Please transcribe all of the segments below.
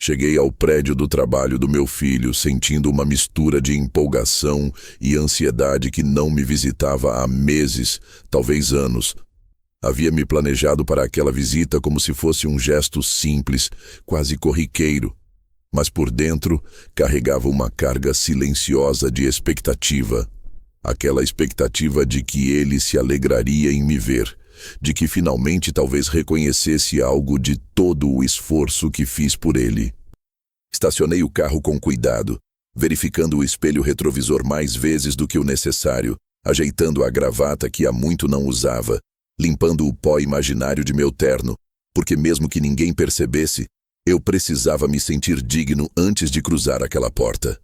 Cheguei ao prédio do trabalho do meu filho, sentindo uma mistura de empolgação e ansiedade que não me visitava há meses, talvez anos. Havia me planejado para aquela visita como se fosse um gesto simples, quase corriqueiro, mas por dentro carregava uma carga silenciosa de expectativa. Aquela expectativa de que ele se alegraria em me ver, de que finalmente talvez reconhecesse algo de todo o esforço que fiz por ele. Estacionei o carro com cuidado, verificando o espelho retrovisor mais vezes do que o necessário, ajeitando a gravata que há muito não usava, limpando o pó imaginário de meu terno, porque mesmo que ninguém percebesse, eu precisava me sentir digno antes de cruzar aquela porta.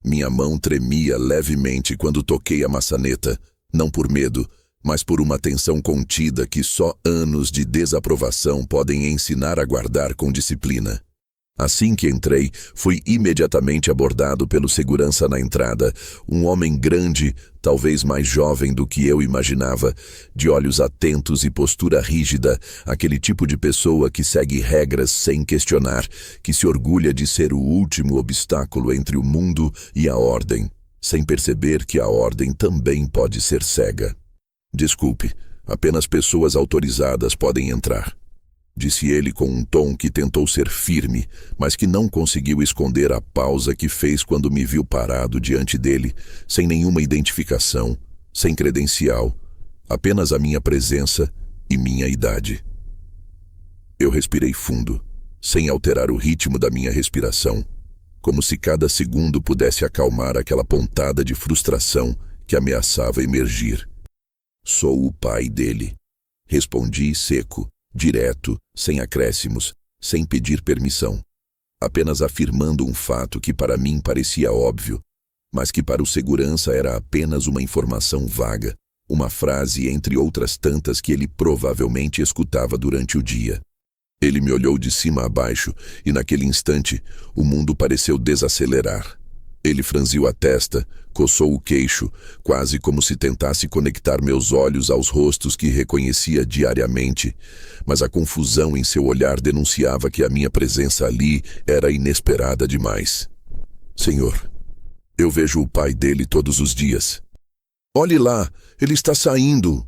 Minha mão tremia levemente quando toquei a maçaneta, não por medo, mas por uma tensão contida que só anos de desaprovação podem ensinar a guardar com disciplina. Assim que entrei, fui imediatamente abordado pelo segurança na entrada, um homem grande, talvez mais jovem do que eu imaginava, de olhos atentos e postura rígida, aquele tipo de pessoa que segue regras sem questionar, que se orgulha de ser o último obstáculo entre o mundo e a ordem, sem perceber que a ordem também pode ser cega. Desculpe, apenas pessoas autorizadas podem entrar, disse ele com um tom que tentou ser firme, mas que não conseguiu esconder a pausa que fez quando me viu parado diante dele, sem nenhuma identificação, sem credencial, apenas a minha presença e minha idade. Eu respirei fundo, sem alterar o ritmo da minha respiração, como se cada segundo pudesse acalmar aquela pontada de frustração que ameaçava emergir. Sou o pai dele, respondi seco, direto, sem acréscimos, sem pedir permissão, apenas afirmando um fato que para mim parecia óbvio, mas que para o segurança era apenas uma informação vaga, uma frase entre outras tantas que ele provavelmente escutava durante o dia. Ele me olhou de cima a baixo e naquele instante o mundo pareceu desacelerar. Ele franziu a testa, coçou o queixo, quase como se tentasse conectar meus olhos aos rostos que reconhecia diariamente, mas a confusão em seu olhar denunciava que a minha presença ali era inesperada demais. Senhor, eu vejo o pai dele todos os dias. Olhe lá, ele está saindo,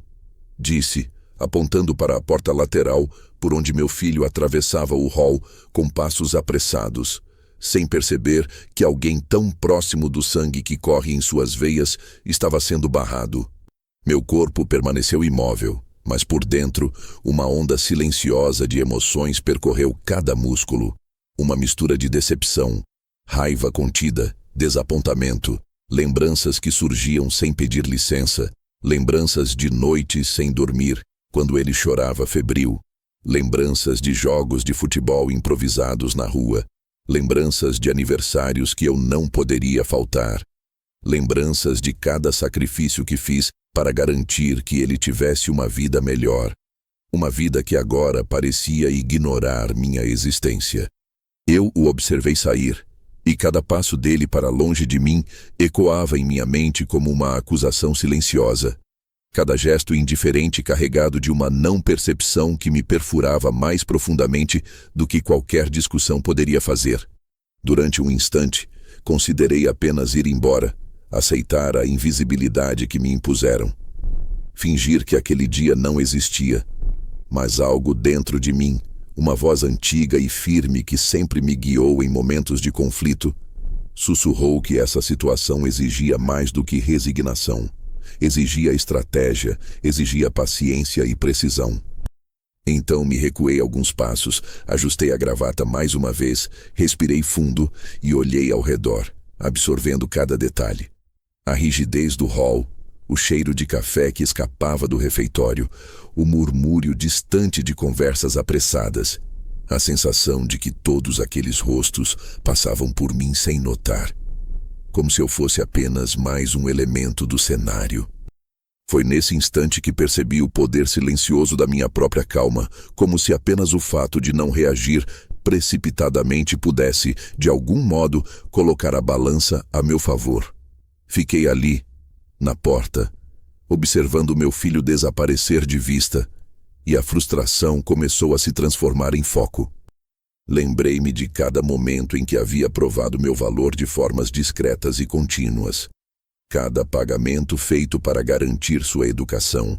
disse, apontando para a porta lateral por onde meu filho atravessava o hall com passos apressados, sem perceber que alguém tão próximo do sangue que corre em suas veias estava sendo barrado. Meu corpo permaneceu imóvel, mas por dentro, uma onda silenciosa de emoções percorreu cada músculo. Uma mistura de decepção, raiva contida, desapontamento, lembranças que surgiam sem pedir licença, lembranças de noites sem dormir, quando ele chorava febril, lembranças de jogos de futebol improvisados na rua, lembranças de aniversários que eu não poderia faltar, lembranças de cada sacrifício que fiz para garantir que ele tivesse uma vida melhor, uma vida que agora parecia ignorar minha existência. Eu o observei sair, e cada passo dele para longe de mim ecoava em minha mente como uma acusação silenciosa. Cada gesto indiferente carregado de uma não percepção que me perfurava mais profundamente do que qualquer discussão poderia fazer. Durante um instante, considerei apenas ir embora, aceitar a invisibilidade que me impuseram. Fingir que aquele dia não existia, mas algo dentro de mim, uma voz antiga e firme que sempre me guiou em momentos de conflito, sussurrou que essa situação exigia mais do que resignação. Exigia estratégia, exigia paciência e precisão. Então me recuei alguns passos, ajustei a gravata mais uma vez, respirei fundo e olhei ao redor, absorvendo cada detalhe. A rigidez do hall, o cheiro de café que escapava do refeitório, o murmúrio distante de conversas apressadas, a sensação de que todos aqueles rostos passavam por mim sem notar, como se eu fosse apenas mais um elemento do cenário. Foi nesse instante que percebi o poder silencioso da minha própria calma, como se apenas o fato de não reagir precipitadamente pudesse, de algum modo, colocar a balança a meu favor. Fiquei ali, na porta, observando meu filho desaparecer de vista, e a frustração começou a se transformar em foco. Lembrei-me de cada momento em que havia provado meu valor de formas discretas e contínuas. Cada pagamento feito para garantir sua educação.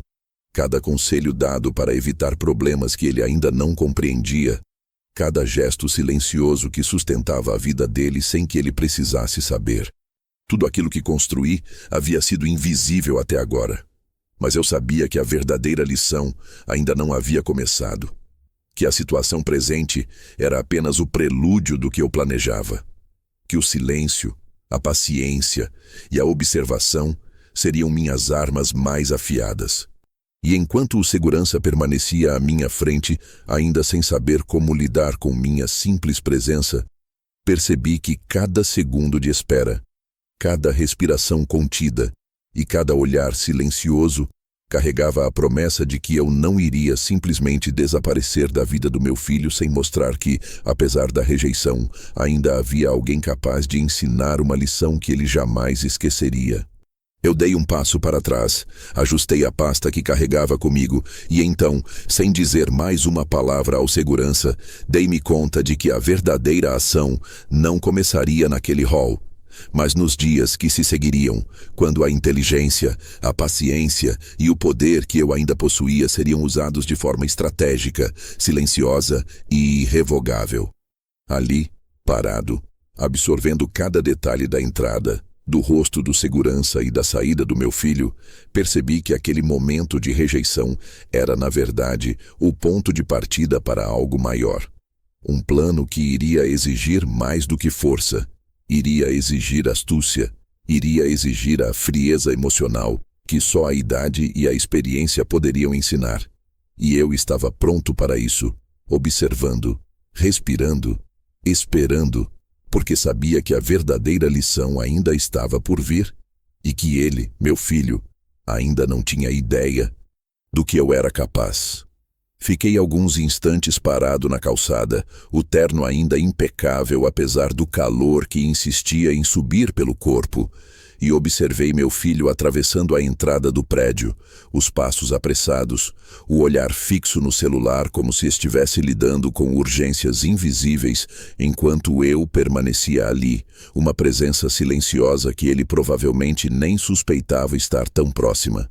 Cada conselho dado para evitar problemas que ele ainda não compreendia. Cada gesto silencioso que sustentava a vida dele sem que ele precisasse saber. Tudo aquilo que construí havia sido invisível até agora. Mas eu sabia que a verdadeira lição ainda não havia começado. Que a situação presente era apenas o prelúdio do que eu planejava. Que o silêncio, a paciência e a observação seriam minhas armas mais afiadas. E enquanto o segurança permanecia à minha frente, ainda sem saber como lidar com minha simples presença, percebi que cada segundo de espera, cada respiração contida e cada olhar silencioso carregava a promessa de que eu não iria simplesmente desaparecer da vida do meu filho sem mostrar que, apesar da rejeição, ainda havia alguém capaz de ensinar uma lição que ele jamais esqueceria. Eu dei um passo para trás, ajustei a pasta que carregava comigo e então, sem dizer mais uma palavra ao segurança, dei-me conta de que a verdadeira ação não começaria naquele hall, mas nos dias que se seguiriam, quando a inteligência, a paciência e o poder que eu ainda possuía seriam usados de forma estratégica, silenciosa e irrevogável. Ali, parado, absorvendo cada detalhe da entrada, do rosto do segurança e da saída do meu filho, percebi que aquele momento de rejeição era, na verdade, o ponto de partida para algo maior. Um plano que iria exigir mais do que força, iria exigir astúcia, iria exigir a frieza emocional que só a idade e a experiência poderiam ensinar. E eu estava pronto para isso, observando, respirando, esperando, porque sabia que a verdadeira lição ainda estava por vir e que ele, meu filho, ainda não tinha ideia do que eu era capaz. Fiquei alguns instantes parado na calçada, o terno ainda impecável apesar do calor que insistia em subir pelo corpo, e observei meu filho atravessando a entrada do prédio, os passos apressados, o olhar fixo no celular como se estivesse lidando com urgências invisíveis, enquanto eu permanecia ali, uma presença silenciosa que ele provavelmente nem suspeitava estar tão próxima.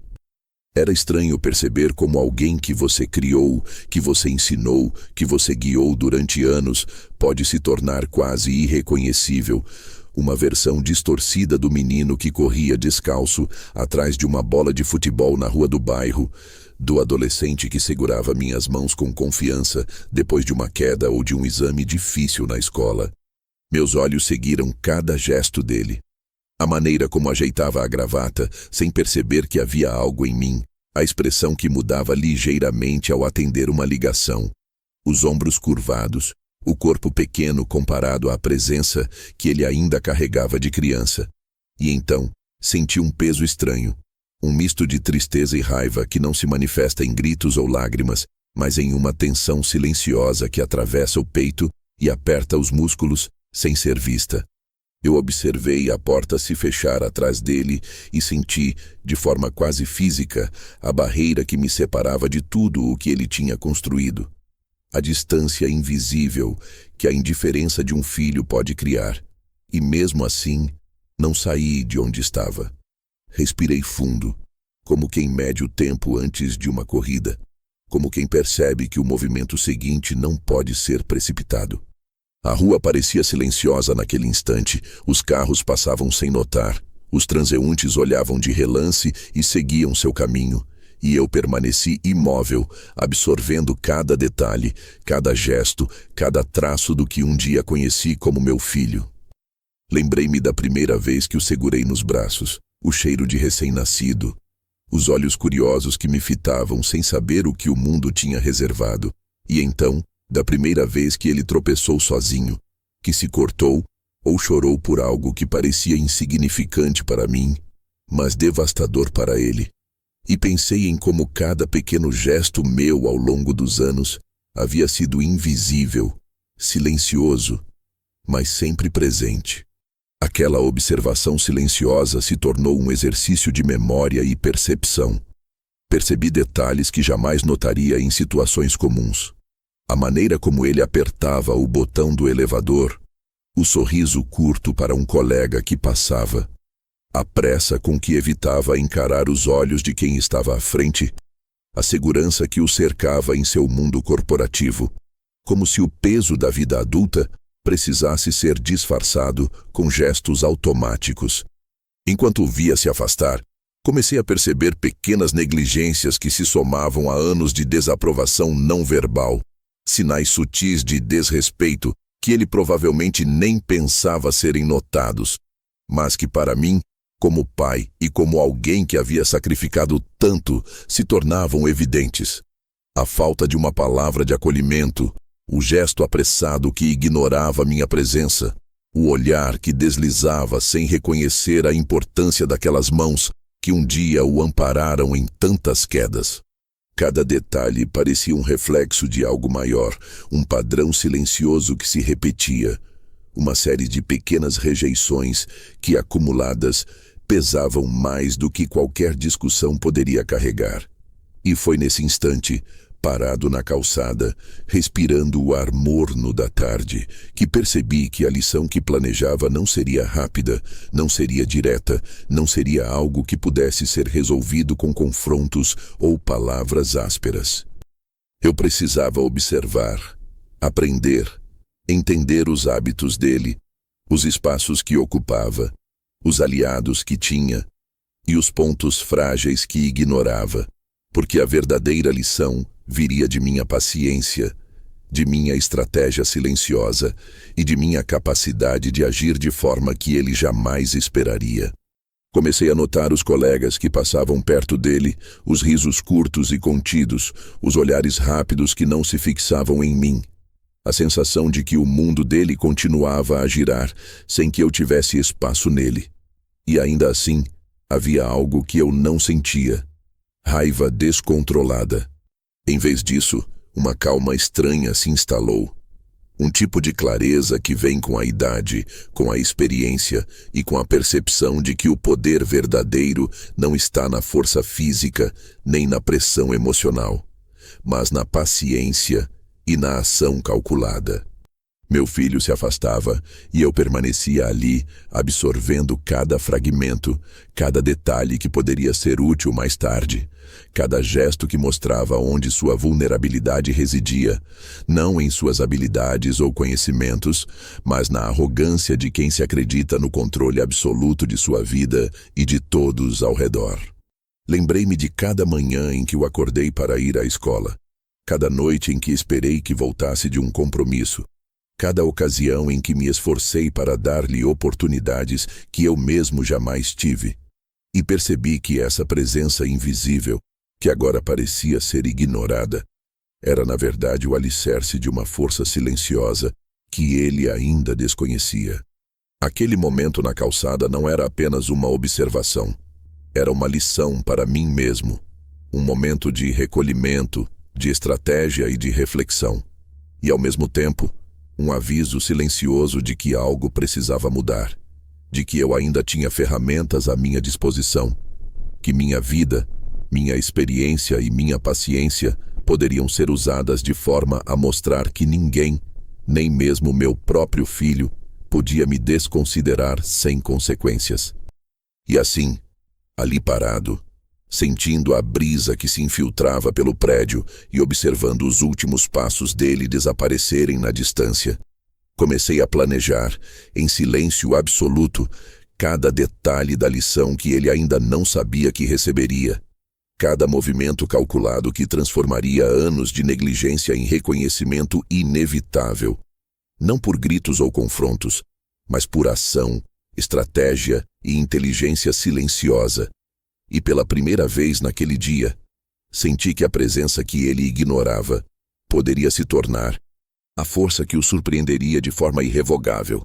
Era estranho perceber como alguém que você criou, que você ensinou, que você guiou durante anos, pode se tornar quase irreconhecível, uma versão distorcida do menino que corria descalço atrás de uma bola de futebol na rua do bairro, do adolescente que segurava minhas mãos com confiança depois de uma queda ou de um exame difícil na escola. Meus olhos seguiram cada gesto dele. A maneira como ajeitava a gravata, sem perceber que havia algo em mim, a expressão que mudava ligeiramente ao atender uma ligação, os ombros curvados, o corpo pequeno comparado à presença que ele ainda carregava de criança. E então, senti um peso estranho, um misto de tristeza e raiva que não se manifesta em gritos ou lágrimas, mas em uma tensão silenciosa que atravessa o peito e aperta os músculos sem ser vista. Eu observei a porta se fechar atrás dele e senti, de forma quase física, a barreira que me separava de tudo o que ele tinha construído. A distância invisível que a indiferença de um filho pode criar. E mesmo assim, não saí de onde estava. Respirei fundo, como quem mede o tempo antes de uma corrida, como quem percebe que o movimento seguinte não pode ser precipitado. A rua parecia silenciosa naquele instante, os carros passavam sem notar, os transeuntes olhavam de relance e seguiam seu caminho, e eu permaneci imóvel, absorvendo cada detalhe, cada gesto, cada traço do que um dia conheci como meu filho. Lembrei-me da primeira vez que o segurei nos braços, o cheiro de recém-nascido, os olhos curiosos que me fitavam sem saber o que o mundo tinha reservado, e então, da primeira vez que ele tropeçou sozinho, que se cortou ou chorou por algo que parecia insignificante para mim, mas devastador para ele. E pensei em como cada pequeno gesto meu ao longo dos anos havia sido invisível, silencioso, mas sempre presente. Aquela observação silenciosa se tornou um exercício de memória e percepção. Percebi detalhes que jamais notaria em situações comuns. A maneira como ele apertava o botão do elevador, o sorriso curto para um colega que passava, a pressa com que evitava encarar os olhos de quem estava à frente, a segurança que o cercava em seu mundo corporativo, como se o peso da vida adulta precisasse ser disfarçado com gestos automáticos. Enquanto o via se afastar, comecei a perceber pequenas negligências que se somavam a anos de desaprovação não verbal, sinais sutis de desrespeito que ele provavelmente nem pensava serem notados, mas que para mim, como pai e como alguém que havia sacrificado tanto, se tornavam evidentes. A falta de uma palavra de acolhimento, o gesto apressado que ignorava minha presença, o olhar que deslizava sem reconhecer a importância daquelas mãos que um dia o ampararam em tantas quedas. Cada detalhe parecia um reflexo de algo maior, um padrão silencioso que se repetia, uma série de pequenas rejeições que, acumuladas, pesavam mais do que qualquer discussão poderia carregar. E foi nesse instante, parado na calçada, respirando o ar morno da tarde, que percebi que a lição que planejava não seria rápida, não seria direta, não seria algo que pudesse ser resolvido com confrontos ou palavras ásperas. Eu precisava observar, aprender, entender os hábitos dele, os espaços que ocupava, os aliados que tinha e os pontos frágeis que ignorava, porque a verdadeira lição viria de minha paciência, de minha estratégia silenciosa e de minha capacidade de agir de forma que ele jamais esperaria. Comecei a notar os colegas que passavam perto dele, os risos curtos e contidos, os olhares rápidos que não se fixavam em mim. A sensação de que o mundo dele continuava a girar sem que eu tivesse espaço nele. E ainda assim, havia algo que eu não sentia: raiva descontrolada. Em vez disso, uma calma estranha se instalou. Um tipo de clareza que vem com a idade, com a experiência e com a percepção de que o poder verdadeiro não está na força física nem na pressão emocional, mas na paciência e na ação calculada. Meu filho se afastava e eu permanecia ali, absorvendo cada fragmento, cada detalhe que poderia ser útil mais tarde, cada gesto que mostrava onde sua vulnerabilidade residia, não em suas habilidades ou conhecimentos, mas na arrogância de quem se acredita no controle absoluto de sua vida e de todos ao redor. Lembrei-me de cada manhã em que o acordei para ir à escola, cada noite em que esperei que voltasse de um compromisso, cada ocasião em que me esforcei para dar-lhe oportunidades que eu mesmo jamais tive. E percebi que essa presença invisível, que agora parecia ser ignorada, era na verdade o alicerce de uma força silenciosa que ele ainda desconhecia. Aquele momento na calçada não era apenas uma observação. Era uma lição para mim mesmo, um momento de recolhimento, de estratégia e de reflexão. E ao mesmo tempo, um aviso silencioso de que algo precisava mudar, de que eu ainda tinha ferramentas à minha disposição, que minha vida, minha experiência e minha paciência poderiam ser usadas de forma a mostrar que ninguém, nem mesmo meu próprio filho, podia me desconsiderar sem consequências. E assim, ali parado, sentindo a brisa que se infiltrava pelo prédio e observando os últimos passos dele desaparecerem na distância, comecei a planejar, em silêncio absoluto, cada detalhe da lição que ele ainda não sabia que receberia, cada movimento calculado que transformaria anos de negligência em reconhecimento inevitável, não por gritos ou confrontos, mas por ação, estratégia e inteligência silenciosa. E pela primeira vez naquele dia, senti que a presença que ele ignorava poderia se tornar a força que o surpreenderia de forma irrevogável.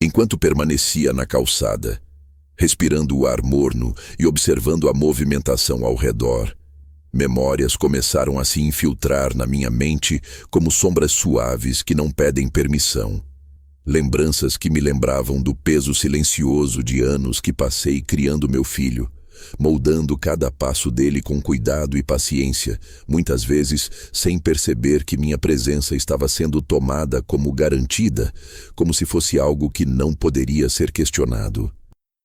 Enquanto permanecia na calçada, respirando o ar morno e observando a movimentação ao redor, memórias começaram a se infiltrar na minha mente como sombras suaves que não pedem permissão. Lembranças que me lembravam do peso silencioso de anos que passei criando meu filho, moldando cada passo dele com cuidado e paciência, muitas vezes sem perceber que minha presença estava sendo tomada como garantida, como se fosse algo que não poderia ser questionado.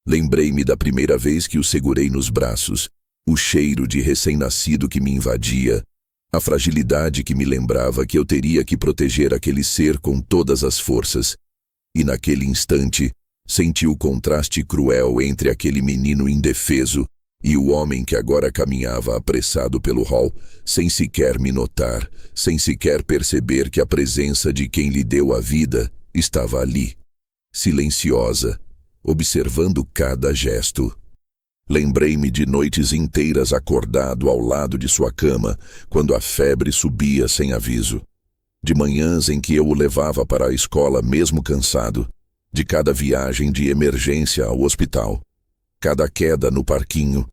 Lembrei-me da primeira vez que o segurei nos braços, o cheiro de recém-nascido que me invadia, a fragilidade que me lembrava que eu teria que proteger aquele ser com todas as forças. E naquele instante, senti o contraste cruel entre aquele menino indefeso e o homem que agora caminhava apressado pelo hall, sem sequer me notar, sem sequer perceber que a presença de quem lhe deu a vida estava ali, silenciosa, observando cada gesto. Lembrei-me de noites inteiras acordado ao lado de sua cama, quando a febre subia sem aviso. De manhãs em que eu o levava para a escola mesmo cansado, de cada viagem de emergência ao hospital, cada queda no parquinho,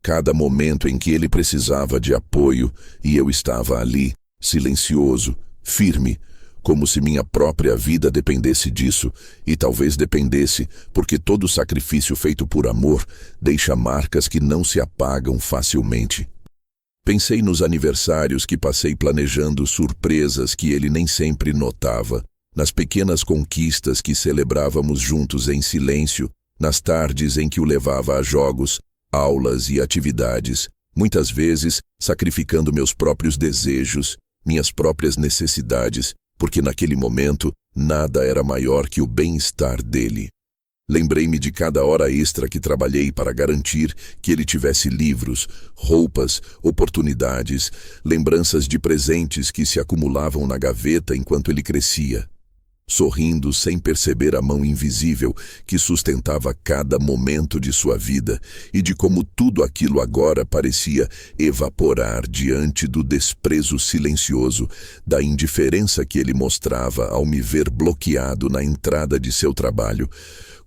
cada momento em que ele precisava de apoio e eu estava ali, silencioso, firme, como se minha própria vida dependesse disso, e talvez dependesse, porque todo sacrifício feito por amor deixa marcas que não se apagam facilmente. Pensei nos aniversários que passei planejando surpresas que ele nem sempre notava, nas pequenas conquistas que celebrávamos juntos em silêncio, nas tardes em que o levava a jogos, aulas e atividades, muitas vezes sacrificando meus próprios desejos, minhas próprias necessidades, porque naquele momento nada era maior que o bem-estar dele. Lembrei-me de cada hora extra que trabalhei para garantir que ele tivesse livros, roupas, oportunidades, lembranças de presentes que se acumulavam na gaveta enquanto ele crescia, sorrindo sem perceber a mão invisível que sustentava cada momento de sua vida e de como tudo aquilo agora parecia evaporar diante do desprezo silencioso, da indiferença que ele mostrava ao me ver bloqueado na entrada de seu trabalho,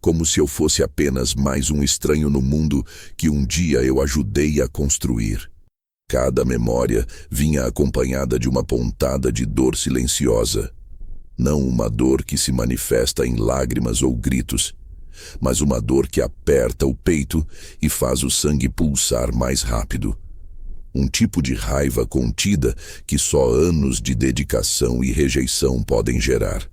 como se eu fosse apenas mais um estranho no mundo que um dia eu ajudei a construir. Cada memória vinha acompanhada de uma pontada de dor silenciosa. Não uma dor que se manifesta em lágrimas ou gritos, mas uma dor que aperta o peito e faz o sangue pulsar mais rápido. Um tipo de raiva contida que só anos de dedicação e rejeição podem gerar.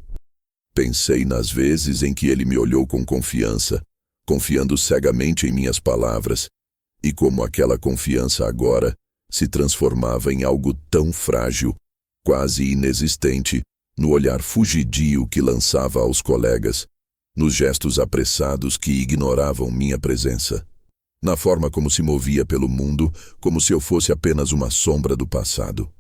Pensei nas vezes em que ele me olhou com confiança, confiando cegamente em minhas palavras, e como aquela confiança agora se transformava em algo tão frágil, quase inexistente, no olhar fugidio que lançava aos colegas, nos gestos apressados que ignoravam minha presença, na forma como se movia pelo mundo, como se eu fosse apenas uma sombra do passado.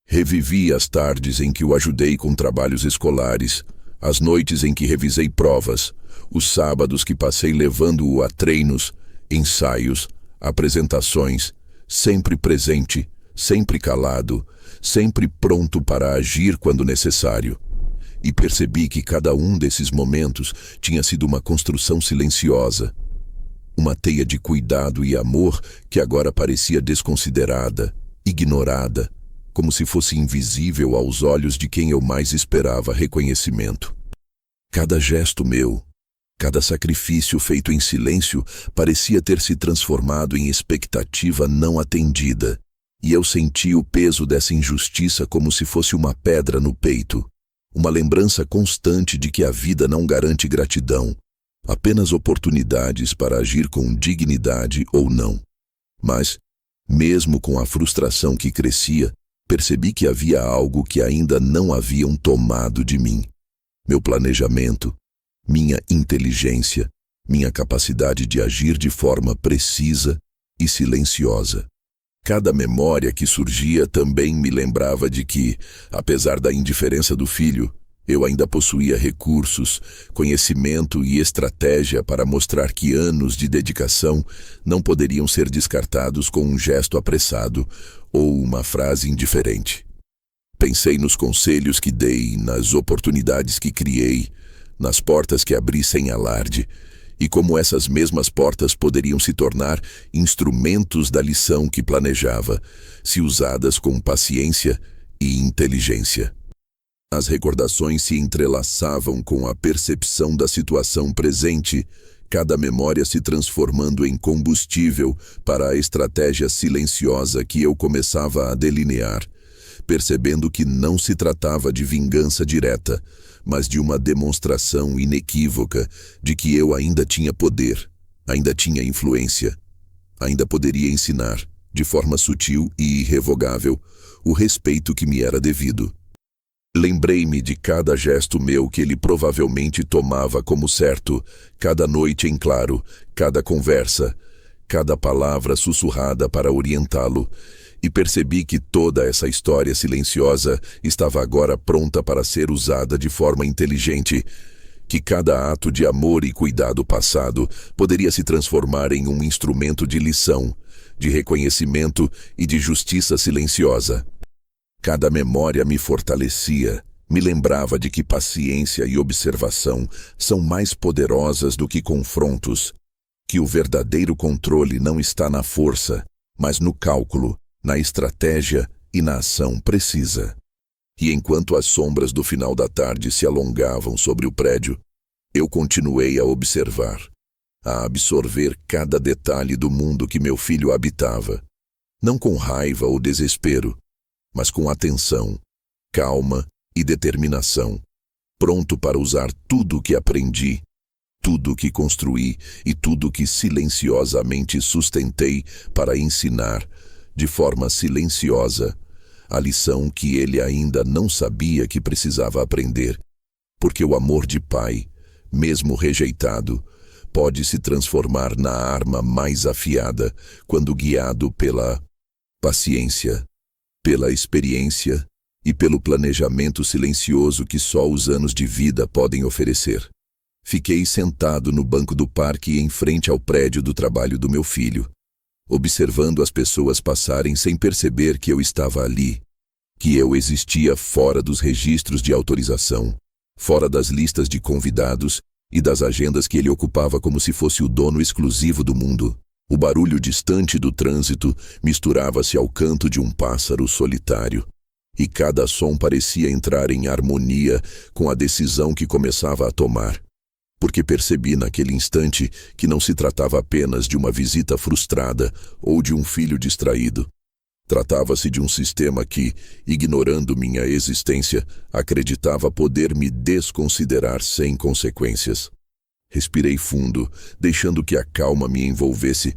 Revivi as tardes em que o ajudei com trabalhos escolares, as noites em que revisei provas, os sábados que passei levando-o a treinos, ensaios, apresentações, sempre presente, sempre calado, sempre pronto para agir quando necessário. E percebi que cada um desses momentos tinha sido uma construção silenciosa, uma teia de cuidado e amor que agora parecia desconsiderada, ignorada, como se fosse invisível aos olhos de quem eu mais esperava reconhecimento. Cada gesto meu, cada sacrifício feito em silêncio parecia ter se transformado em expectativa não atendida, e eu senti o peso dessa injustiça como se fosse uma pedra no peito, uma lembrança constante de que a vida não garante gratidão, apenas oportunidades para agir com dignidade ou não. Mas, mesmo com a frustração que crescia, percebi que havia algo que ainda não haviam tomado de mim. Meu planejamento, minha inteligência, minha capacidade de agir de forma precisa e silenciosa. Cada memória que surgia também me lembrava de que, apesar da indiferença do filho, eu ainda possuía recursos, conhecimento e estratégia para mostrar que anos de dedicação não poderiam ser descartados com um gesto apressado ou uma frase indiferente. Pensei nos conselhos que dei, nas oportunidades que criei, nas portas que abri sem alarde, e como essas mesmas portas poderiam se tornar instrumentos da lição que planejava, se usadas com paciência e inteligência. As recordações se entrelaçavam com a percepção da situação presente, cada memória se transformando em combustível para a estratégia silenciosa que eu começava a delinear, percebendo que não se tratava de vingança direta, mas de uma demonstração inequívoca de que eu ainda tinha poder, ainda tinha influência, ainda poderia ensinar, de forma sutil e irrevogável, o respeito que me era devido. Lembrei-me de cada gesto meu que ele provavelmente tomava como certo, cada noite em claro, cada conversa, cada palavra sussurrada para orientá-lo, e percebi que toda essa história silenciosa estava agora pronta para ser usada de forma inteligente, que cada ato de amor e cuidado passado poderia se transformar em um instrumento de lição, de reconhecimento e de justiça silenciosa. Cada memória me fortalecia, me lembrava de que paciência e observação são mais poderosas do que confrontos, que o verdadeiro controle não está na força, mas no cálculo, na estratégia e na ação precisa. E enquanto as sombras do final da tarde se alongavam sobre o prédio, eu continuei a observar, a absorver cada detalhe do mundo que meu filho habitava, não com raiva ou desespero, mas com atenção, calma e determinação, pronto para usar tudo o que aprendi, tudo o que construí e tudo o que silenciosamente sustentei para ensinar, de forma silenciosa, a lição que ele ainda não sabia que precisava aprender, porque o amor de pai, mesmo rejeitado, pode se transformar na arma mais afiada quando guiado pela paciência, pela experiência e pelo planejamento silencioso que só os anos de vida podem oferecer. Fiquei sentado no banco do parque em frente ao prédio do trabalho do meu filho, observando as pessoas passarem sem perceber que eu estava ali, que eu existia fora dos registros de autorização, fora das listas de convidados e das agendas que ele ocupava como se fosse o dono exclusivo do mundo. O barulho distante do trânsito misturava-se ao canto de um pássaro solitário, e cada som parecia entrar em harmonia com a decisão que começava a tomar, porque percebi naquele instante que não se tratava apenas de uma visita frustrada ou de um filho distraído. Tratava-se de um sistema que, ignorando minha existência, acreditava poder me desconsiderar sem consequências. Respirei fundo, deixando que a calma me envolvesse,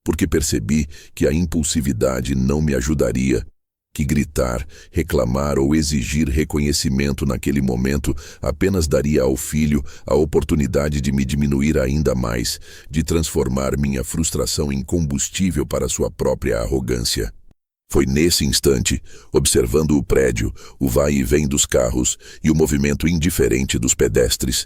porque percebi que a impulsividade não me ajudaria, que gritar, reclamar ou exigir reconhecimento naquele momento apenas daria ao filho a oportunidade de me diminuir ainda mais, de transformar minha frustração em combustível para sua própria arrogância. Foi nesse instante, observando o prédio, o vai e vem dos carros e o movimento indiferente dos pedestres,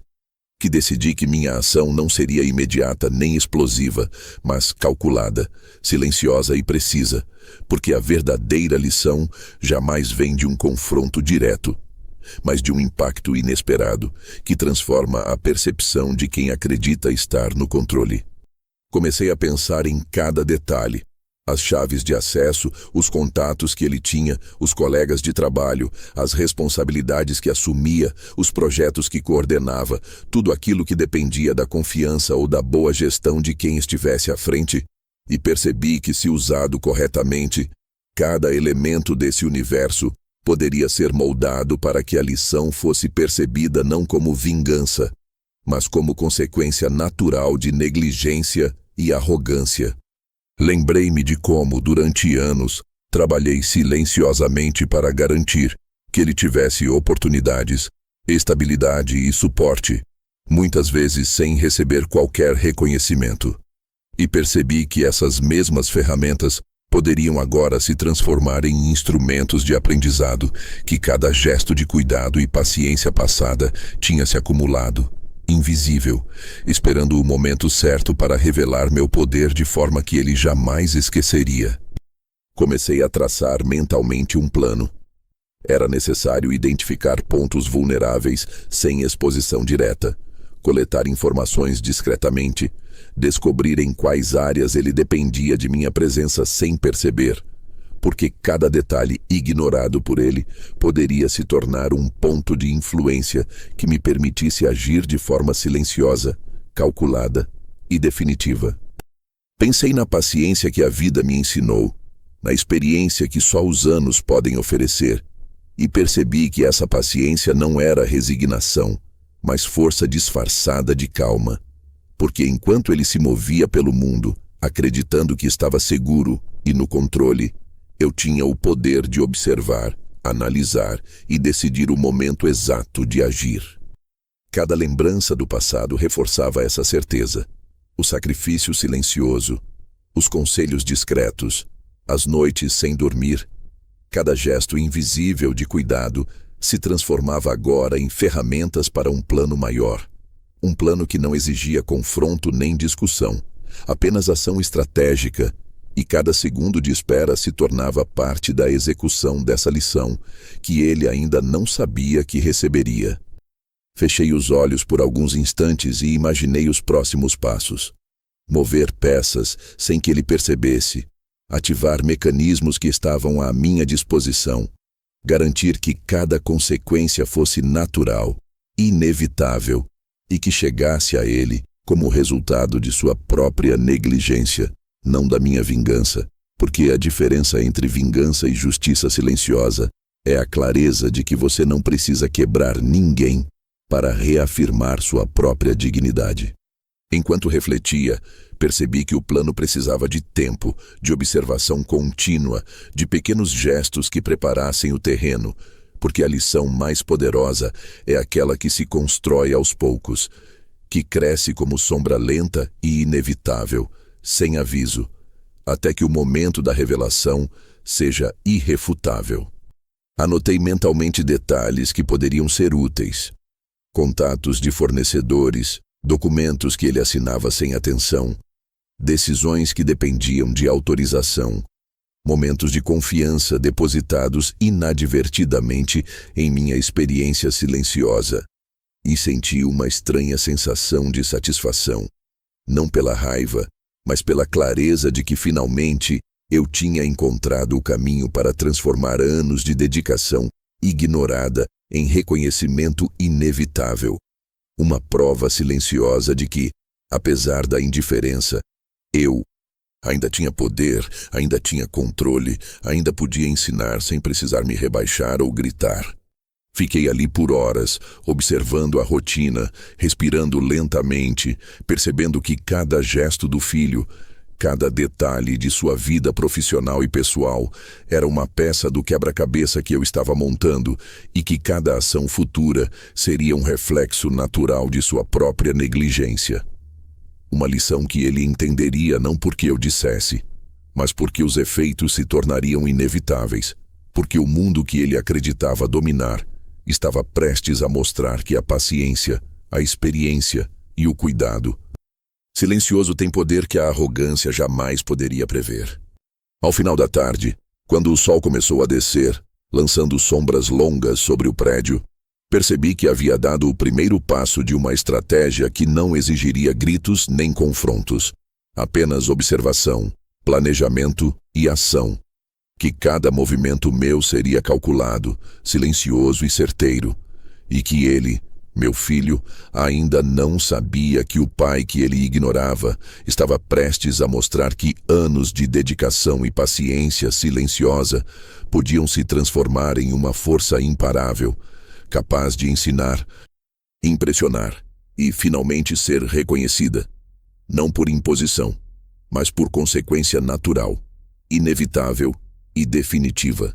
que decidi que minha ação não seria imediata nem explosiva, mas calculada, silenciosa e precisa, porque a verdadeira lição jamais vem de um confronto direto, mas de um impacto inesperado, que transforma a percepção de quem acredita estar no controle. Comecei a pensar em cada detalhe, as chaves de acesso, os contatos que ele tinha, os colegas de trabalho, as responsabilidades que assumia, os projetos que coordenava, tudo aquilo que dependia da confiança ou da boa gestão de quem estivesse à frente, e percebi que, se usado corretamente, cada elemento desse universo poderia ser moldado para que a lição fosse percebida não como vingança, mas como consequência natural de negligência e arrogância. Lembrei-me de como, durante anos, trabalhei silenciosamente para garantir que ele tivesse oportunidades, estabilidade e suporte, muitas vezes sem receber qualquer reconhecimento. E percebi que essas mesmas ferramentas poderiam agora se transformar em instrumentos de aprendizado, que cada gesto de cuidado e paciência passada tinha se acumulado, invisível, esperando o momento certo para revelar meu poder de forma que ele jamais esqueceria. Comecei a traçar mentalmente um plano. Era necessário identificar pontos vulneráveis sem exposição direta, coletar informações discretamente, descobrir em quais áreas ele dependia de minha presença sem perceber, porque cada detalhe ignorado por ele poderia se tornar um ponto de influência que me permitisse agir de forma silenciosa, calculada e definitiva. Pensei na paciência que a vida me ensinou, na experiência que só os anos podem oferecer, e percebi que essa paciência não era resignação, mas força disfarçada de calma, porque enquanto ele se movia pelo mundo, acreditando que estava seguro e no controle, eu tinha o poder de observar, analisar e decidir o momento exato de agir. Cada lembrança do passado reforçava essa certeza. O sacrifício silencioso, os conselhos discretos, as noites sem dormir, cada gesto invisível de cuidado se transformava agora em ferramentas para um plano maior. Um plano que não exigia confronto nem discussão, apenas ação estratégica, e cada segundo de espera se tornava parte da execução dessa lição, que ele ainda não sabia que receberia. Fechei os olhos por alguns instantes e imaginei os próximos passos. Mover peças sem que ele percebesse, ativar mecanismos que estavam à minha disposição, garantir que cada consequência fosse natural, inevitável, e que chegasse a ele como resultado de sua própria negligência, não da minha vingança, porque a diferença entre vingança e justiça silenciosa é a clareza de que você não precisa quebrar ninguém para reafirmar sua própria dignidade. Enquanto refletia, percebi que o plano precisava de tempo, de observação contínua, de pequenos gestos que preparassem o terreno, porque a lição mais poderosa é aquela que se constrói aos poucos, que cresce como sombra lenta e inevitável, sem aviso, até que o momento da revelação seja irrefutável. Anotei mentalmente detalhes que poderiam ser úteis. Contatos de fornecedores, documentos que ele assinava sem atenção, decisões que dependiam de autorização, momentos de confiança depositados inadvertidamente em minha experiência silenciosa, e senti uma estranha sensação de satisfação, não pela raiva, mas pela clareza de que finalmente eu tinha encontrado o caminho para transformar anos de dedicação ignorada em reconhecimento inevitável. Uma prova silenciosa de que, apesar da indiferença, eu ainda tinha poder, ainda tinha controle, ainda podia ensinar sem precisar me rebaixar ou gritar. Fiquei ali por horas, observando a rotina, respirando lentamente, percebendo que cada gesto do filho, cada detalhe de sua vida profissional e pessoal era uma peça do quebra-cabeça que eu estava montando e que cada ação futura seria um reflexo natural de sua própria negligência. Uma lição que ele entenderia não porque eu dissesse, mas porque os efeitos se tornariam inevitáveis, porque o mundo que ele acreditava dominar estava prestes a mostrar que a paciência, a experiência e o cuidado silencioso tem poder que a arrogância jamais poderia prever. Ao final da tarde, quando o sol começou a descer, lançando sombras longas sobre o prédio, percebi que havia dado o primeiro passo de uma estratégia que não exigiria gritos nem confrontos, apenas observação, planejamento e ação. Que cada movimento meu seria calculado, silencioso e certeiro, e que ele, meu filho, ainda não sabia que o pai que ele ignorava estava prestes a mostrar que anos de dedicação e paciência silenciosa podiam se transformar em uma força imparável, capaz de ensinar, impressionar e finalmente ser reconhecida, não por imposição, mas por consequência natural, inevitável e definitiva.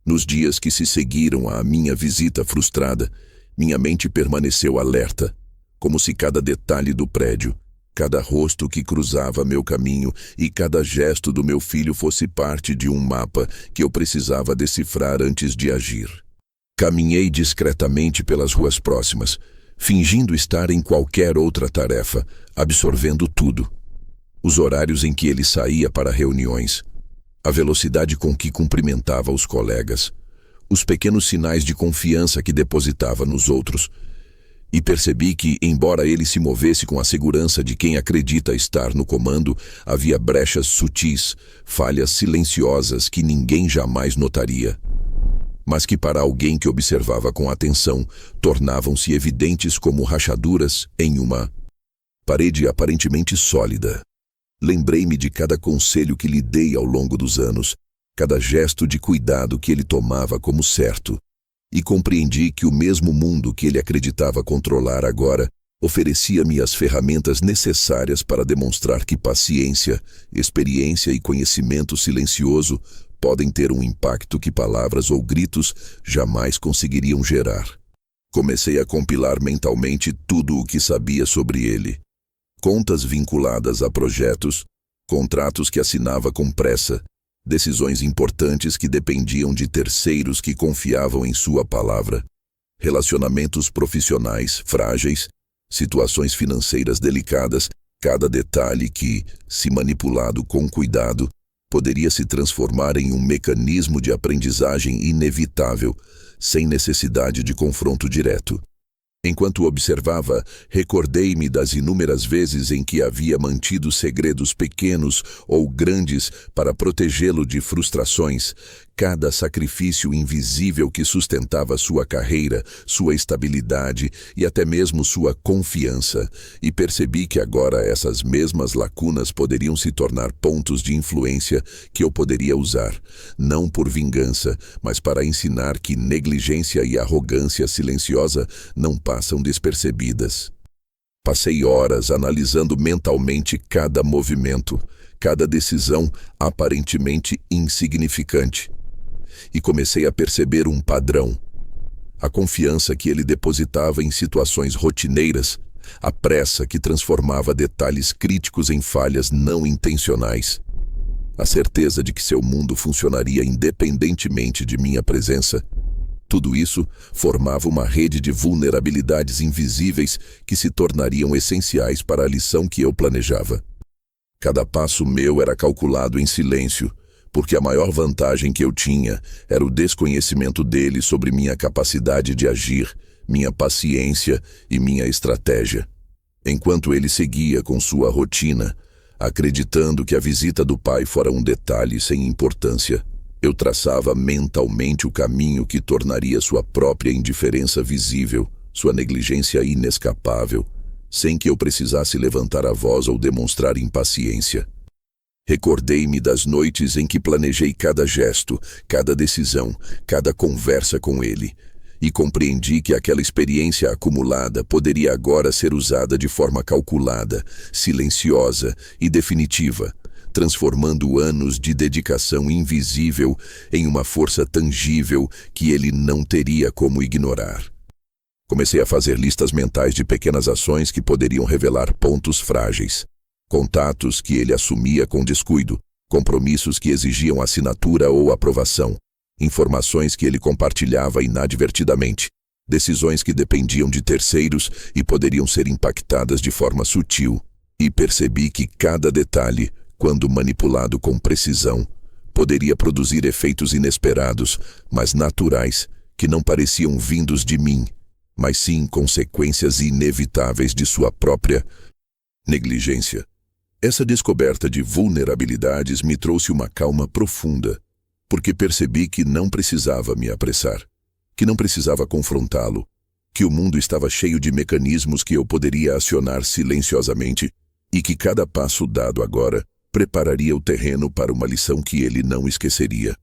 Nos dias que se seguiram à minha visita frustrada, minha mente permaneceu alerta, como se cada detalhe do prédio, cada rosto que cruzava meu caminho e cada gesto do meu filho fosse parte de um mapa que eu precisava decifrar antes de agir. Caminhei discretamente pelas ruas próximas, fingindo estar em qualquer outra tarefa, absorvendo tudo. Os horários em que ele saía para reuniões, a velocidade com que cumprimentava os colegas, os pequenos sinais de confiança que depositava nos outros, e percebi que, embora ele se movesse com a segurança de quem acredita estar no comando, havia brechas sutis, falhas silenciosas que ninguém jamais notaria, mas que para alguém que observava com atenção, tornavam-se evidentes como rachaduras em uma parede aparentemente sólida. Lembrei-me de cada conselho que lhe dei ao longo dos anos, cada gesto de cuidado que ele tomava como certo, e compreendi que o mesmo mundo que ele acreditava controlar agora oferecia-me as ferramentas necessárias para demonstrar que paciência, experiência e conhecimento silencioso podem ter um impacto que palavras ou gritos jamais conseguiriam gerar. Comecei a compilar mentalmente tudo o que sabia sobre ele. Contas vinculadas a projetos, contratos que assinava com pressa, decisões importantes que dependiam de terceiros que confiavam em sua palavra, relacionamentos profissionais frágeis, situações financeiras delicadas, cada detalhe que, se manipulado com cuidado, poderia se transformar em um mecanismo de aprendizagem inevitável, sem necessidade de confronto direto. Enquanto observava, recordei-me das inúmeras vezes em que havia mantido segredos pequenos ou grandes para protegê-lo de frustrações, cada sacrifício invisível que sustentava sua carreira, sua estabilidade e até mesmo sua confiança, e percebi que agora essas mesmas lacunas poderiam se tornar pontos de influência que eu poderia usar, não por vingança, mas para ensinar que negligência e arrogância silenciosa não passam despercebidas. Passei horas analisando mentalmente cada movimento, cada decisão aparentemente insignificante, e comecei a perceber um padrão. A confiança que ele depositava em situações rotineiras, a pressa que transformava detalhes críticos em falhas não intencionais, a certeza de que seu mundo funcionaria independentemente de minha presença. Tudo isso formava uma rede de vulnerabilidades invisíveis que se tornariam essenciais para a lição que eu planejava. Cada passo meu era calculado em silêncio, porque a maior vantagem que eu tinha era o desconhecimento dele sobre minha capacidade de agir, minha paciência e minha estratégia. Enquanto ele seguia com sua rotina, acreditando que a visita do pai fora um detalhe sem importância, eu traçava mentalmente o caminho que tornaria sua própria indiferença visível, sua negligência inescapável, sem que eu precisasse levantar a voz ou demonstrar impaciência. Recordei-me das noites em que planejei cada gesto, cada decisão, cada conversa com ele, e compreendi que aquela experiência acumulada poderia agora ser usada de forma calculada, silenciosa e definitiva, transformando anos de dedicação invisível em uma força tangível que ele não teria como ignorar. Comecei a fazer listas mentais de pequenas ações que poderiam revelar pontos frágeis, contatos que ele assumia com descuido, compromissos que exigiam assinatura ou aprovação, informações que ele compartilhava inadvertidamente, decisões que dependiam de terceiros e poderiam ser impactadas de forma sutil, e percebi que cada detalhe, quando manipulado com precisão, poderia produzir efeitos inesperados, mas naturais, que não pareciam vindos de mim, mas sim consequências inevitáveis de sua própria negligência. Essa descoberta de vulnerabilidades me trouxe uma calma profunda, porque percebi que não precisava me apressar, que não precisava confrontá-lo, que o mundo estava cheio de mecanismos que eu poderia acionar silenciosamente e que cada passo dado agora prepararia o terreno para uma lição que ele não esqueceria.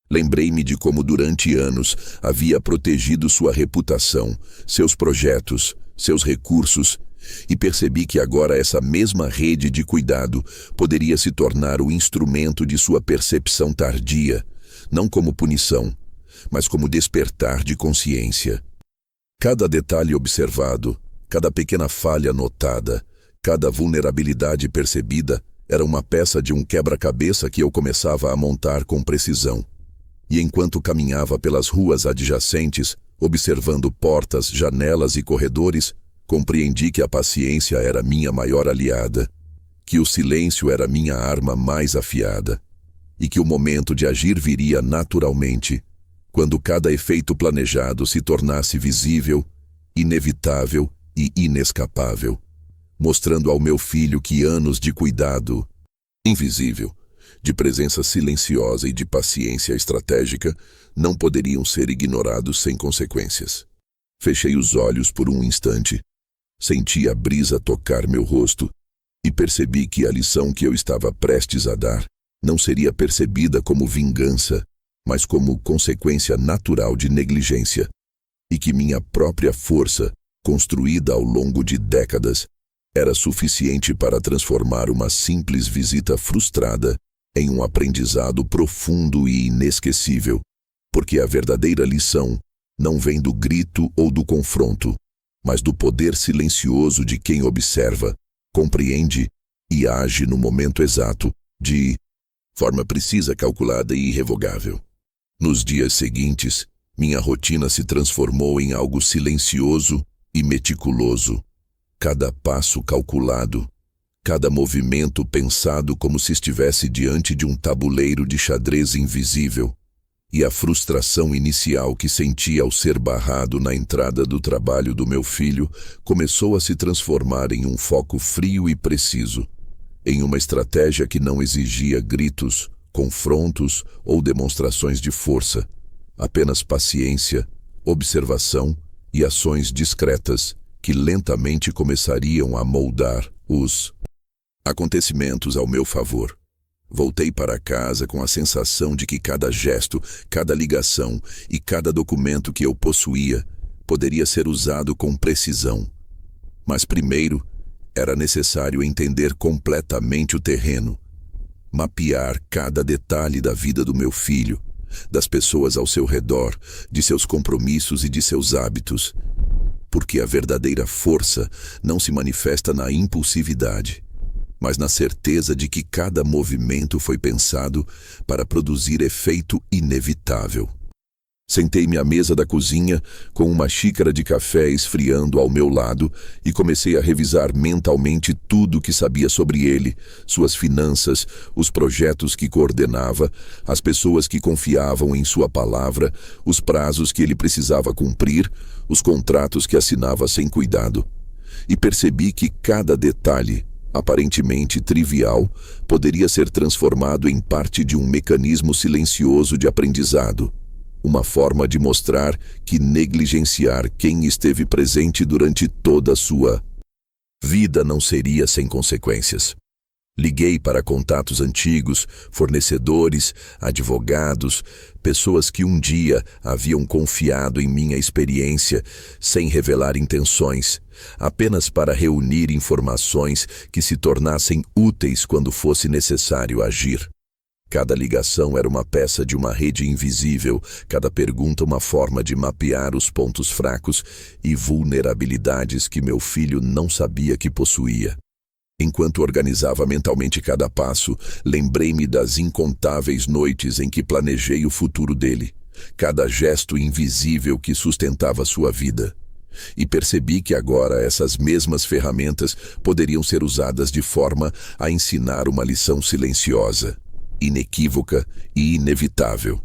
Lembrei-me de como durante anos havia protegido sua reputação, seus projetos, seus recursos, e percebi que agora essa mesma rede de cuidado poderia se tornar o instrumento de sua percepção tardia, não como punição, mas como despertar de consciência. Cada detalhe observado, cada pequena falha notada, cada vulnerabilidade percebida era uma peça de um quebra-cabeça que eu começava a montar com precisão. E enquanto caminhava pelas ruas adjacentes, observando portas, janelas e corredores, compreendi que a paciência era minha maior aliada, que o silêncio era minha arma mais afiada, e que o momento de agir viria naturalmente, quando cada efeito planejado se tornasse visível, inevitável e inescapável, mostrando ao meu filho que anos de cuidado invisível, de presença silenciosa e de paciência estratégica não poderiam ser ignorados sem consequências. Fechei os olhos por um instante, Senti a brisa tocar meu rosto e percebi que a lição que eu estava prestes a dar não seria percebida como vingança, mas como consequência natural de negligência, e que minha própria força, construída ao longo de décadas, era suficiente para transformar uma simples visita frustrada em um aprendizado profundo e inesquecível, porque a verdadeira lição não vem do grito ou do confronto, mas do poder silencioso de quem observa, compreende e age no momento exato, de forma precisa, calculada e irrevogável. Nos dias seguintes, minha rotina se transformou em algo silencioso e meticuloso. Cada passo calculado, cada movimento pensado como se estivesse diante de um tabuleiro de xadrez invisível, e a frustração inicial que senti ao ser barrado na entrada do trabalho do meu filho começou a se transformar em um foco frio e preciso, em uma estratégia que não exigia gritos, confrontos ou demonstrações de força, apenas paciência, observação e ações discretas que lentamente começariam a moldar os acontecimentos ao meu favor. Voltei para casa com a sensação de que cada gesto, cada ligação e cada documento que eu possuía poderia ser usado com precisão. Mas primeiro, era necessário entender completamente o terreno, mapear cada detalhe da vida do meu filho, das pessoas ao seu redor, de seus compromissos e de seus hábitos, porque a verdadeira força não se manifesta na impulsividade, mas na certeza de que cada movimento foi pensado para produzir efeito inevitável. Sentei-me à mesa da cozinha com uma xícara de café esfriando ao meu lado e comecei a revisar mentalmente tudo o que sabia sobre ele, suas finanças, os projetos que coordenava, as pessoas que confiavam em sua palavra, os prazos que ele precisava cumprir, os contratos que assinava sem cuidado. E percebi que cada detalhe, aparentemente trivial, poderia ser transformado em parte de um mecanismo silencioso de aprendizado. Uma forma de mostrar que negligenciar quem esteve presente durante toda a sua vida não seria sem consequências. Liguei para contatos antigos, fornecedores, advogados, pessoas que um dia haviam confiado em minha experiência, sem revelar intenções, apenas para reunir informações que se tornassem úteis quando fosse necessário agir. Cada ligação era uma peça de uma rede invisível, cada pergunta uma forma de mapear os pontos fracos e vulnerabilidades que meu filho não sabia que possuía. Enquanto organizava mentalmente cada passo, lembrei-me das incontáveis noites em que planejei o futuro dele, cada gesto invisível que sustentava sua vida. E percebi que agora essas mesmas ferramentas poderiam ser usadas de forma a ensinar uma lição silenciosa, inequívoca e inevitável.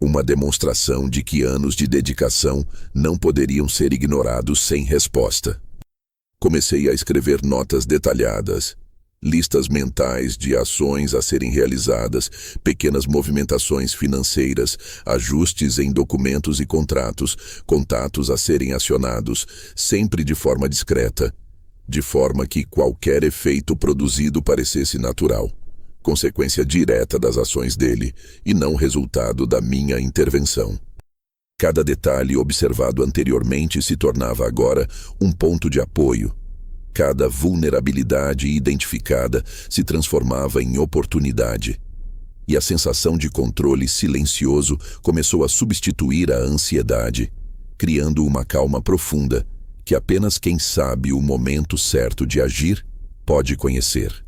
Uma demonstração de que anos de dedicação não poderiam ser ignorados sem resposta. Comecei a escrever notas detalhadas, listas mentais de ações a serem realizadas, pequenas movimentações financeiras, ajustes em documentos e contratos, contatos a serem acionados, sempre de forma discreta, de forma que qualquer efeito produzido parecesse natural, consequência direta das ações dele e não resultado da minha intervenção. Cada detalhe observado anteriormente se tornava agora um ponto de apoio. Cada vulnerabilidade identificada se transformava em oportunidade. E a sensação de controle silencioso começou a substituir a ansiedade, criando uma calma profunda que apenas quem sabe o momento certo de agir pode conhecer.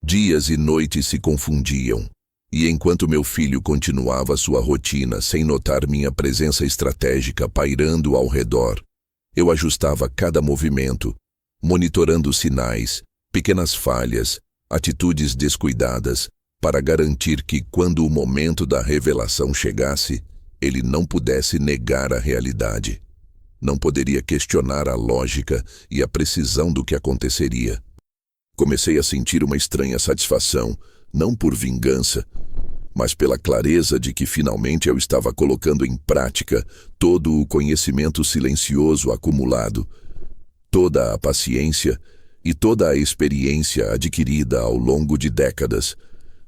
Dias e noites se confundiam, e enquanto meu filho continuava sua rotina sem notar minha presença estratégica pairando ao redor, eu ajustava cada movimento, monitorando sinais, pequenas falhas, atitudes descuidadas, para garantir que, quando o momento da revelação chegasse, ele não pudesse negar a realidade. Não poderia questionar a lógica e a precisão do que aconteceria. Comecei a sentir uma estranha satisfação, não por vingança, mas pela clareza de que finalmente eu estava colocando em prática todo o conhecimento silencioso acumulado, toda a paciência e toda a experiência adquirida ao longo de décadas,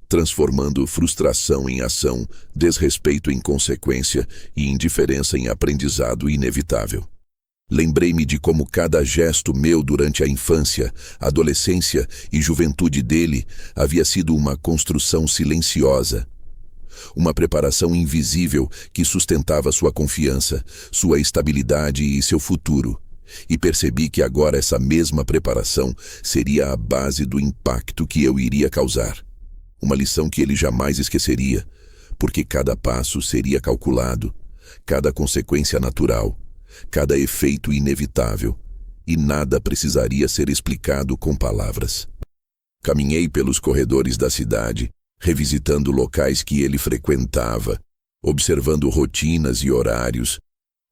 transformando frustração em ação, desrespeito em consequência e indiferença em aprendizado inevitável. Lembrei-me de como cada gesto meu durante a infância, adolescência e juventude dele havia sido uma construção silenciosa, uma preparação invisível que sustentava sua confiança, sua estabilidade e seu futuro. E percebi que agora essa mesma preparação seria a base do impacto que eu iria causar. Uma lição que ele jamais esqueceria, porque cada passo seria calculado, cada consequência natural, cada efeito inevitável, e nada precisaria ser explicado com palavras. Caminhei pelos corredores da cidade, revisitando locais que ele frequentava, observando rotinas e horários,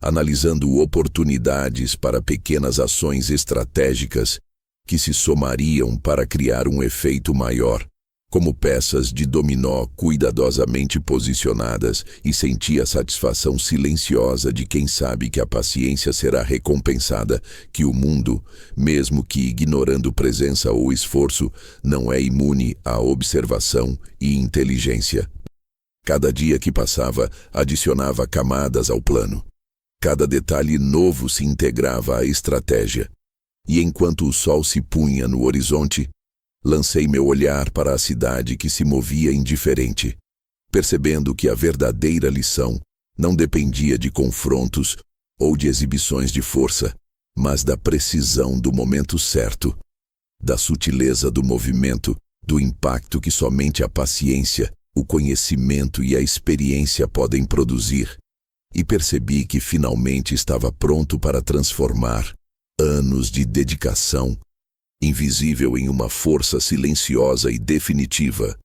analisando oportunidades para pequenas ações estratégicas que se somariam para criar um efeito maior, como peças de dominó cuidadosamente posicionadas, e senti a satisfação silenciosa de quem sabe que a paciência será recompensada, que o mundo, mesmo que ignorando presença ou esforço, não é imune à observação e inteligência. Cada dia que passava adicionava camadas ao plano. Cada detalhe novo se integrava à estratégia. E enquanto o sol se punha no horizonte, lancei meu olhar para a cidade que se movia indiferente, percebendo que a verdadeira lição não dependia de confrontos ou de exibições de força, mas da precisão do momento certo, da sutileza do movimento, do impacto que somente a paciência, o conhecimento e a experiência podem produzir. E percebi que finalmente estava pronto para transformar anos de dedicação invisível em uma força silenciosa e definitiva,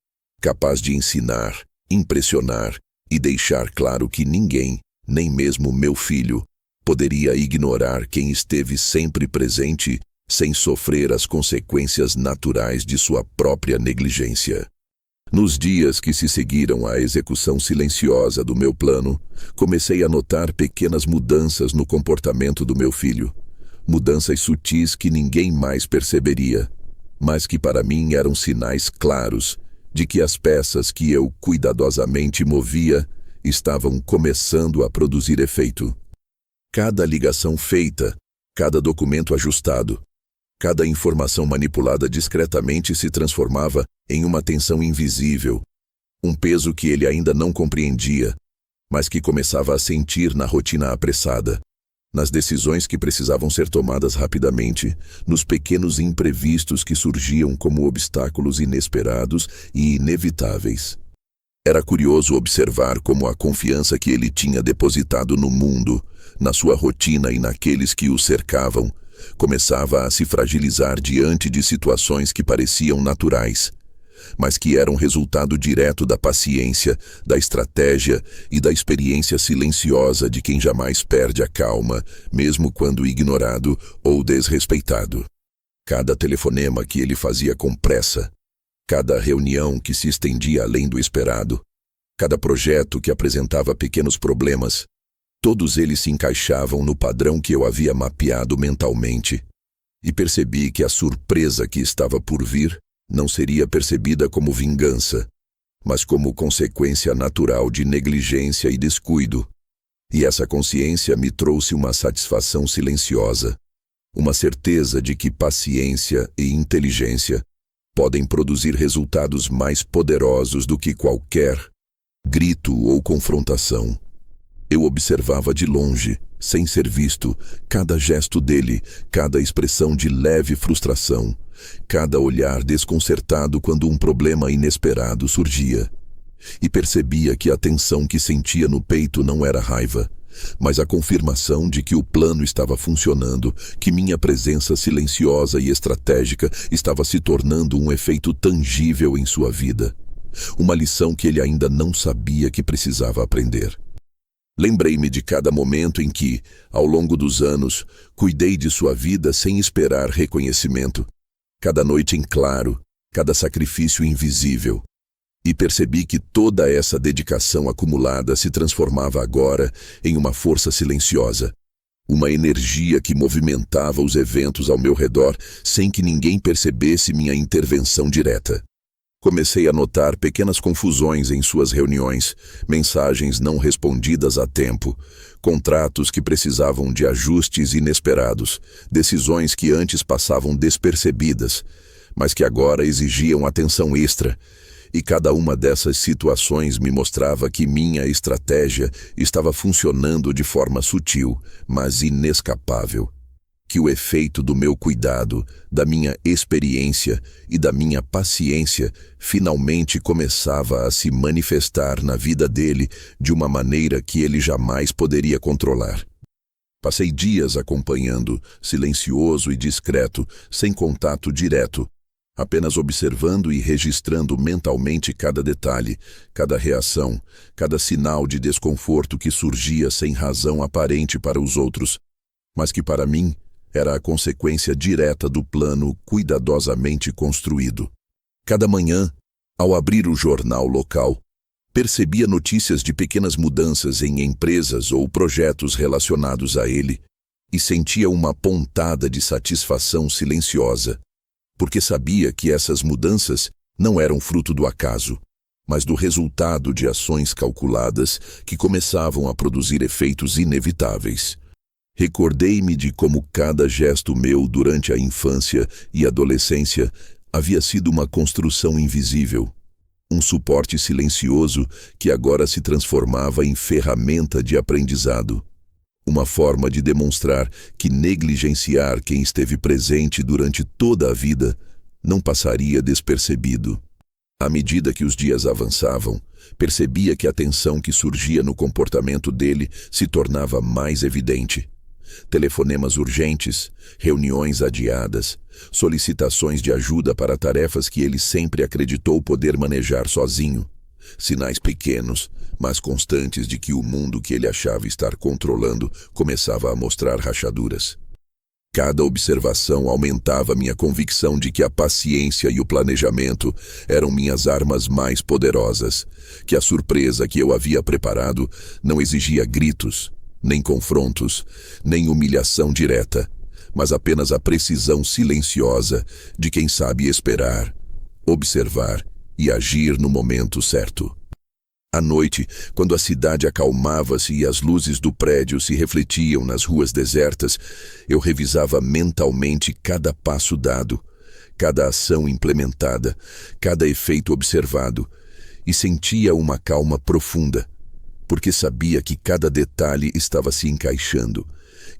capaz de ensinar, impressionar e deixar claro que ninguém, nem mesmo meu filho, poderia ignorar quem esteve sempre presente sem sofrer as consequências naturais de sua própria negligência. Nos dias que se seguiram à execução silenciosa do meu plano, comecei a notar pequenas mudanças no comportamento do meu filho. Mudanças sutis que ninguém mais perceberia, mas que para mim eram sinais claros de que as peças que eu cuidadosamente movia estavam começando a produzir efeito. Cada ligação feita, cada documento ajustado, cada informação manipulada discretamente se transformava em uma tensão invisível, um peso que ele ainda não compreendia, mas que começava a sentir na rotina apressada, nas decisões que precisavam ser tomadas rapidamente, nos pequenos imprevistos que surgiam como obstáculos inesperados e inevitáveis. Era curioso observar como a confiança que ele tinha depositado no mundo, na sua rotina e naqueles que o cercavam, começava a se fragilizar diante de situações que pareciam naturais, mas que eram resultado direto da paciência, da estratégia e da experiência silenciosa de quem jamais perde a calma, mesmo quando ignorado ou desrespeitado. Cada telefonema que ele fazia com pressa, cada reunião que se estendia além do esperado, cada projeto que apresentava pequenos problemas, todos eles se encaixavam no padrão que eu havia mapeado mentalmente, e percebi que a surpresa que estava por vir não seria percebida como vingança, mas como consequência natural de negligência e descuido. E essa consciência me trouxe uma satisfação silenciosa, uma certeza de que paciência e inteligência podem produzir resultados mais poderosos do que qualquer grito ou confrontação. Eu observava de longe, sem ser visto, cada gesto dele, cada expressão de leve frustração, cada olhar desconcertado quando um problema inesperado surgia. E percebia que a tensão que sentia no peito não era raiva, mas a confirmação de que o plano estava funcionando, que minha presença silenciosa e estratégica estava se tornando um efeito tangível em sua vida. Uma lição que ele ainda não sabia que precisava aprender. Lembrei-me de cada momento em que, ao longo dos anos, cuidei de sua vida sem esperar reconhecimento. Cada noite em claro, cada sacrifício invisível. E percebi que toda essa dedicação acumulada se transformava agora em uma força silenciosa, Uma energia que movimentava os eventos ao meu redor sem que ninguém percebesse minha intervenção direta. Comecei a notar pequenas confusões em suas reuniões, mensagens não respondidas a tempo, contratos que precisavam de ajustes inesperados, decisões que antes passavam despercebidas, mas que agora exigiam atenção extra. E cada uma dessas situações me mostrava que minha estratégia estava funcionando de forma sutil, mas inescapável. Que o efeito do meu cuidado, da minha experiência e da minha paciência finalmente começava a se manifestar na vida dele de uma maneira que ele jamais poderia controlar. Passei dias acompanhando, silencioso e discreto, sem contato direto, apenas observando e registrando mentalmente cada detalhe, cada reação, cada sinal de desconforto que surgia sem razão aparente para os outros, mas que para mim era a consequência direta do plano cuidadosamente construído. Cada manhã, ao abrir o jornal local, percebia notícias de pequenas mudanças em empresas ou projetos relacionados a ele e sentia uma pontada de satisfação silenciosa, porque sabia que essas mudanças não eram fruto do acaso, mas do resultado de ações calculadas que começavam a produzir efeitos inevitáveis. Recordei-me de como cada gesto meu durante a infância e adolescência havia sido uma construção invisível, um suporte silencioso que agora se transformava em ferramenta de aprendizado. Uma forma de demonstrar que negligenciar quem esteve presente durante toda a vida não passaria despercebido. À medida que os dias avançavam, percebia que a tensão que surgia no comportamento dele se tornava mais evidente. Telefonemas urgentes, reuniões adiadas, solicitações de ajuda para tarefas que ele sempre acreditou poder manejar sozinho. Sinais pequenos, mas constantes de que o mundo que ele achava estar controlando começava a mostrar rachaduras. Cada observação aumentava minha convicção de que a paciência e o planejamento eram minhas armas mais poderosas, que a surpresa que eu havia preparado não exigia gritos, nem confrontos, nem humilhação direta, mas apenas a precisão silenciosa de quem sabe esperar, observar e agir no momento certo. À noite, quando a cidade acalmava-se e as luzes do prédio se refletiam nas ruas desertas, eu revisava mentalmente cada passo dado, cada ação implementada, cada efeito observado, e sentia uma calma profunda, porque sabia que cada detalhe estava se encaixando,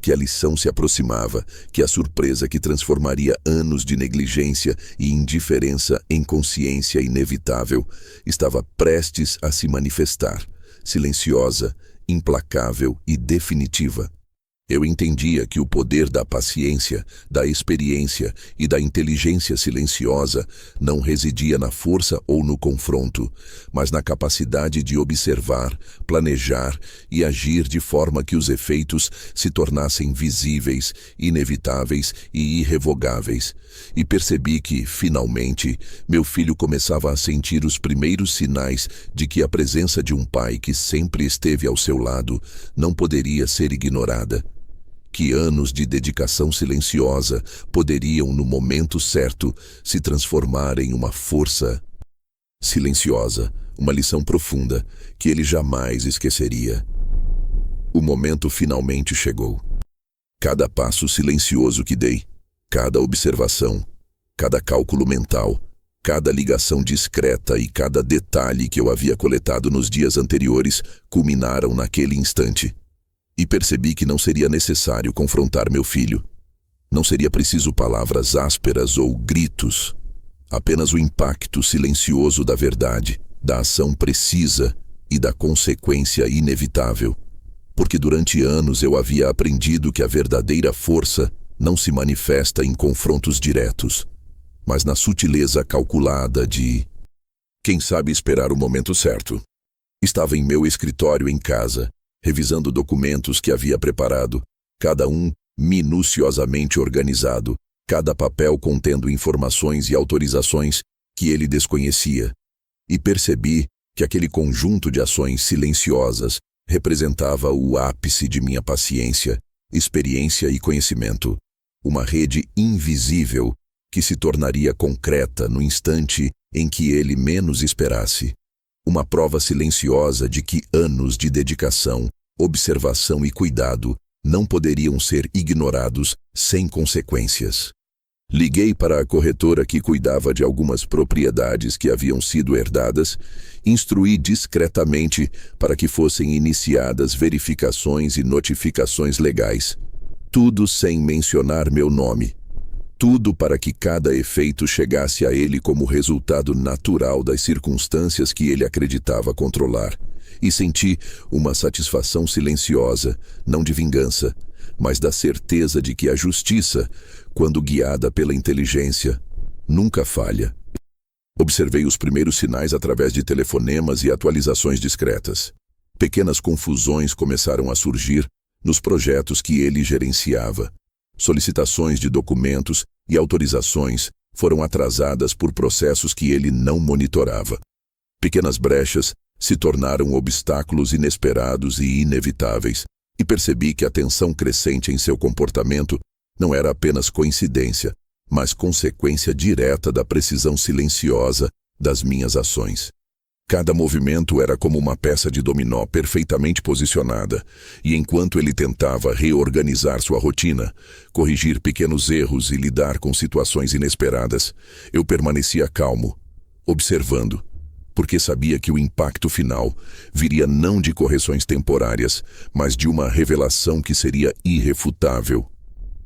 que a lição se aproximava, que a surpresa que transformaria anos de negligência e indiferença em consciência inevitável estava prestes a se manifestar, silenciosa, implacável e definitiva. Eu entendia que o poder da paciência, da experiência e da inteligência silenciosa não residia na força ou no confronto, mas na capacidade de observar, planejar e agir de forma que os efeitos se tornassem visíveis, inevitáveis e irrevogáveis. E percebi que, finalmente, meu filho começava a sentir os primeiros sinais de que a presença de um pai que sempre esteve ao seu lado não poderia ser ignorada. Que anos de dedicação silenciosa poderiam, no momento certo, se transformar em uma força silenciosa, uma lição profunda que ele jamais esqueceria. O momento finalmente chegou. Cada passo silencioso que dei, cada observação, cada cálculo mental, cada ligação discreta e cada detalhe que eu havia coletado nos dias anteriores culminaram naquele instante. E percebi que não seria necessário confrontar meu filho. Não seria preciso palavras ásperas ou gritos. Apenas o impacto silencioso da verdade, da ação precisa e da consequência inevitável. Porque durante anos eu havia aprendido que a verdadeira força não se manifesta em confrontos diretos, mas na sutileza calculada de quem sabe esperar o momento certo. Estava em meu escritório em casa, revisando documentos que havia preparado, cada um minuciosamente organizado, cada papel contendo informações e autorizações que ele desconhecia, e percebi que aquele conjunto de ações silenciosas representava o ápice de minha paciência experiência e conhecimento. Uma rede invisível que se tornaria concreta no instante em que ele menos esperasse. Uma prova silenciosa de que anos de dedicação, observação e cuidado não poderiam ser ignorados sem consequências. Liguei para a corretora que cuidava de algumas propriedades que haviam sido herdadas, instruí discretamente para que fossem iniciadas verificações e notificações legais. Tudo sem mencionar meu nome. Tudo para que cada efeito chegasse a ele como resultado natural das circunstâncias que ele acreditava controlar. E senti uma satisfação silenciosa, não de vingança, mas da certeza de que a justiça, quando guiada pela inteligência, nunca falha. Observei os primeiros sinais através de telefonemas e atualizações discretas. Pequenas confusões começaram a surgir nos projetos que ele gerenciava. Solicitações de documentos e autorizações foram atrasadas por processos que ele não monitorava. Pequenas brechas se tornaram obstáculos inesperados e inevitáveis, e percebi que a tensão crescente em seu comportamento não era apenas coincidência, mas consequência direta da precisão silenciosa das minhas ações. Cada movimento era como uma peça de dominó perfeitamente posicionada, e enquanto ele tentava reorganizar sua rotina, corrigir pequenos erros e lidar com situações inesperadas, eu permanecia calmo, observando, porque sabia que o impacto final viria não de correções temporárias, mas de uma revelação que seria irrefutável,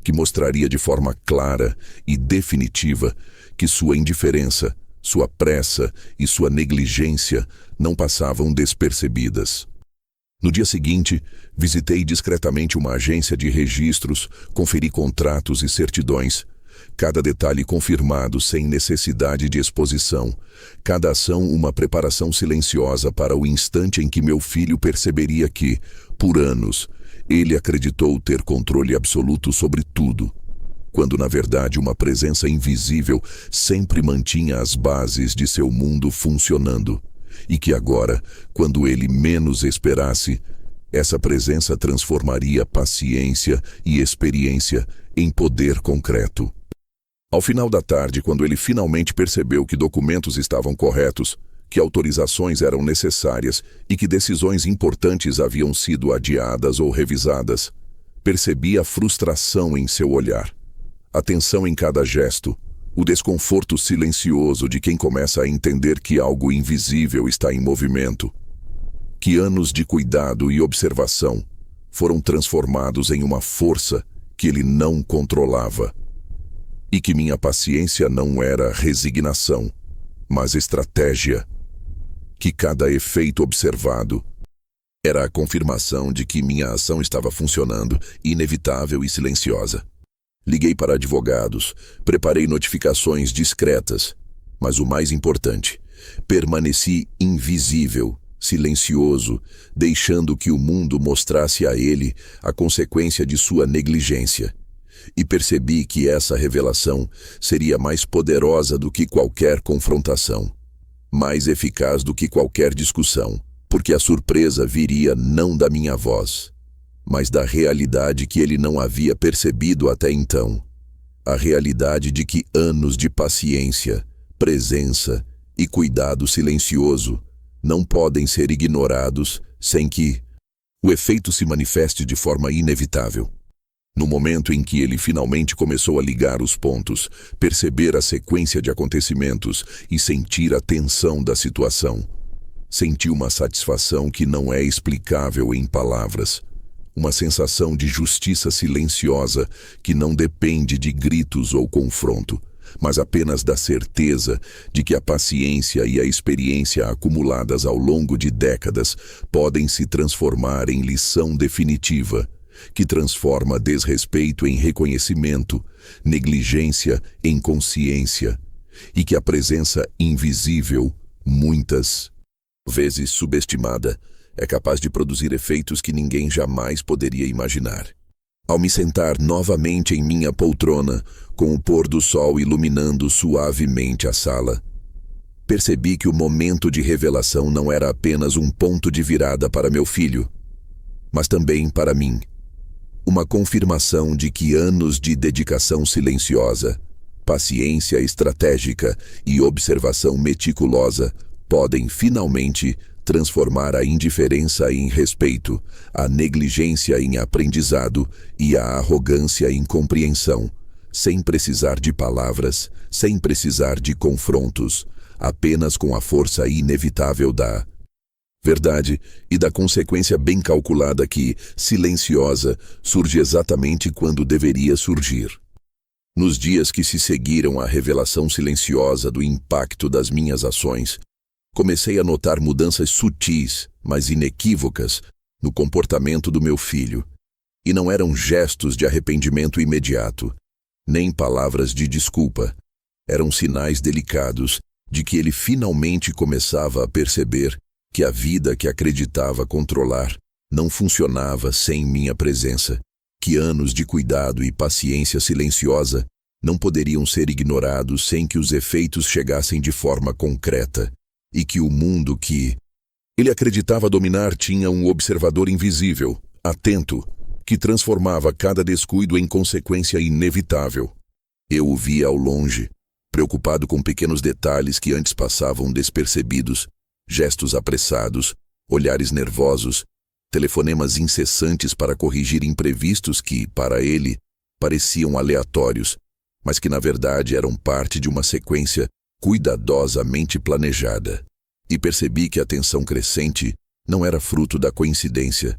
que mostraria de forma clara e definitiva que sua indiferença, sua pressa e sua negligência não passavam despercebidas. No dia seguinte, visitei discretamente uma agência de registros, conferi contratos e certidões, cada detalhe confirmado sem necessidade de exposição, cada ação uma preparação silenciosa para o instante em que meu filho perceberia que, por anos, ele acreditou ter controle absoluto sobre tudo, quando na verdade uma presença invisível sempre mantinha as bases de seu mundo funcionando, e que agora, quando ele menos esperasse, essa presença transformaria paciência e experiência em poder concreto. Ao final da tarde, quando ele finalmente percebeu que documentos estavam corretos, que autorizações eram necessárias e que decisões importantes haviam sido adiadas ou revisadas, percebi a frustração em seu olhar, a tensão em cada gesto, o desconforto silencioso de quem começa a entender que algo invisível está em movimento, que anos de cuidado e observação foram transformados em uma força que ele não controlava. E que minha paciência não era resignação, mas estratégia. Que cada efeito observado era a confirmação de que minha ação estava funcionando, inevitável e silenciosa. Liguei para advogados, preparei notificações discretas, mas o mais importante, permaneci invisível, silencioso, deixando que o mundo mostrasse a ele a consequência de sua negligência. E percebi que essa revelação seria mais poderosa do que qualquer confrontação, mais eficaz do que qualquer discussão, porque a surpresa viria não da minha voz, mas da realidade que ele não havia percebido até então. A realidade de que anos de paciência, presença e cuidado silencioso não podem ser ignorados sem que o efeito se manifeste de forma inevitável. No momento em que ele finalmente começou a ligar os pontos, perceber a sequência de acontecimentos e sentir a tensão da situação, senti uma satisfação que não é explicável em palavras. Uma sensação de justiça silenciosa que não depende de gritos ou confronto, mas apenas da certeza de que a paciência e a experiência acumuladas ao longo de décadas podem se transformar em lição definitiva, que transforma desrespeito em reconhecimento, negligência em consciência, e que a presença invisível, muitas vezes subestimada, é capaz de produzir efeitos que ninguém jamais poderia imaginar. Ao me sentar novamente em minha poltrona, com o pôr do sol iluminando suavemente a sala, percebi que o momento de revelação não era apenas um ponto de virada para meu filho, mas também para mim. Uma confirmação de que anos de dedicação silenciosa, paciência estratégica e observação meticulosa podem finalmente transformar a indiferença em respeito, a negligência em aprendizado e a arrogância em compreensão, sem precisar de palavras, sem precisar de confrontos, apenas com a força inevitável da verdade e da consequência bem calculada que, silenciosa, surge exatamente quando deveria surgir. Nos dias que se seguiram à revelação silenciosa do impacto das minhas ações, comecei a notar mudanças sutis, mas inequívocas, no comportamento do meu filho. E não eram gestos de arrependimento imediato, nem palavras de desculpa. Eram sinais delicados de que ele finalmente começava a perceber que a vida que acreditava controlar não funcionava sem minha presença, que anos de cuidado e paciência silenciosa não poderiam ser ignorados sem que os efeitos chegassem de forma concreta, e que o mundo que ele acreditava dominar tinha um observador invisível, atento, que transformava cada descuido em consequência inevitável. Eu o via ao longe, preocupado com pequenos detalhes que antes passavam despercebidos, gestos apressados, olhares nervosos, telefonemas incessantes para corrigir imprevistos que, para ele, pareciam aleatórios, mas que na verdade eram parte de uma sequência cuidadosamente planejada. E percebi que a tensão crescente não era fruto da coincidência,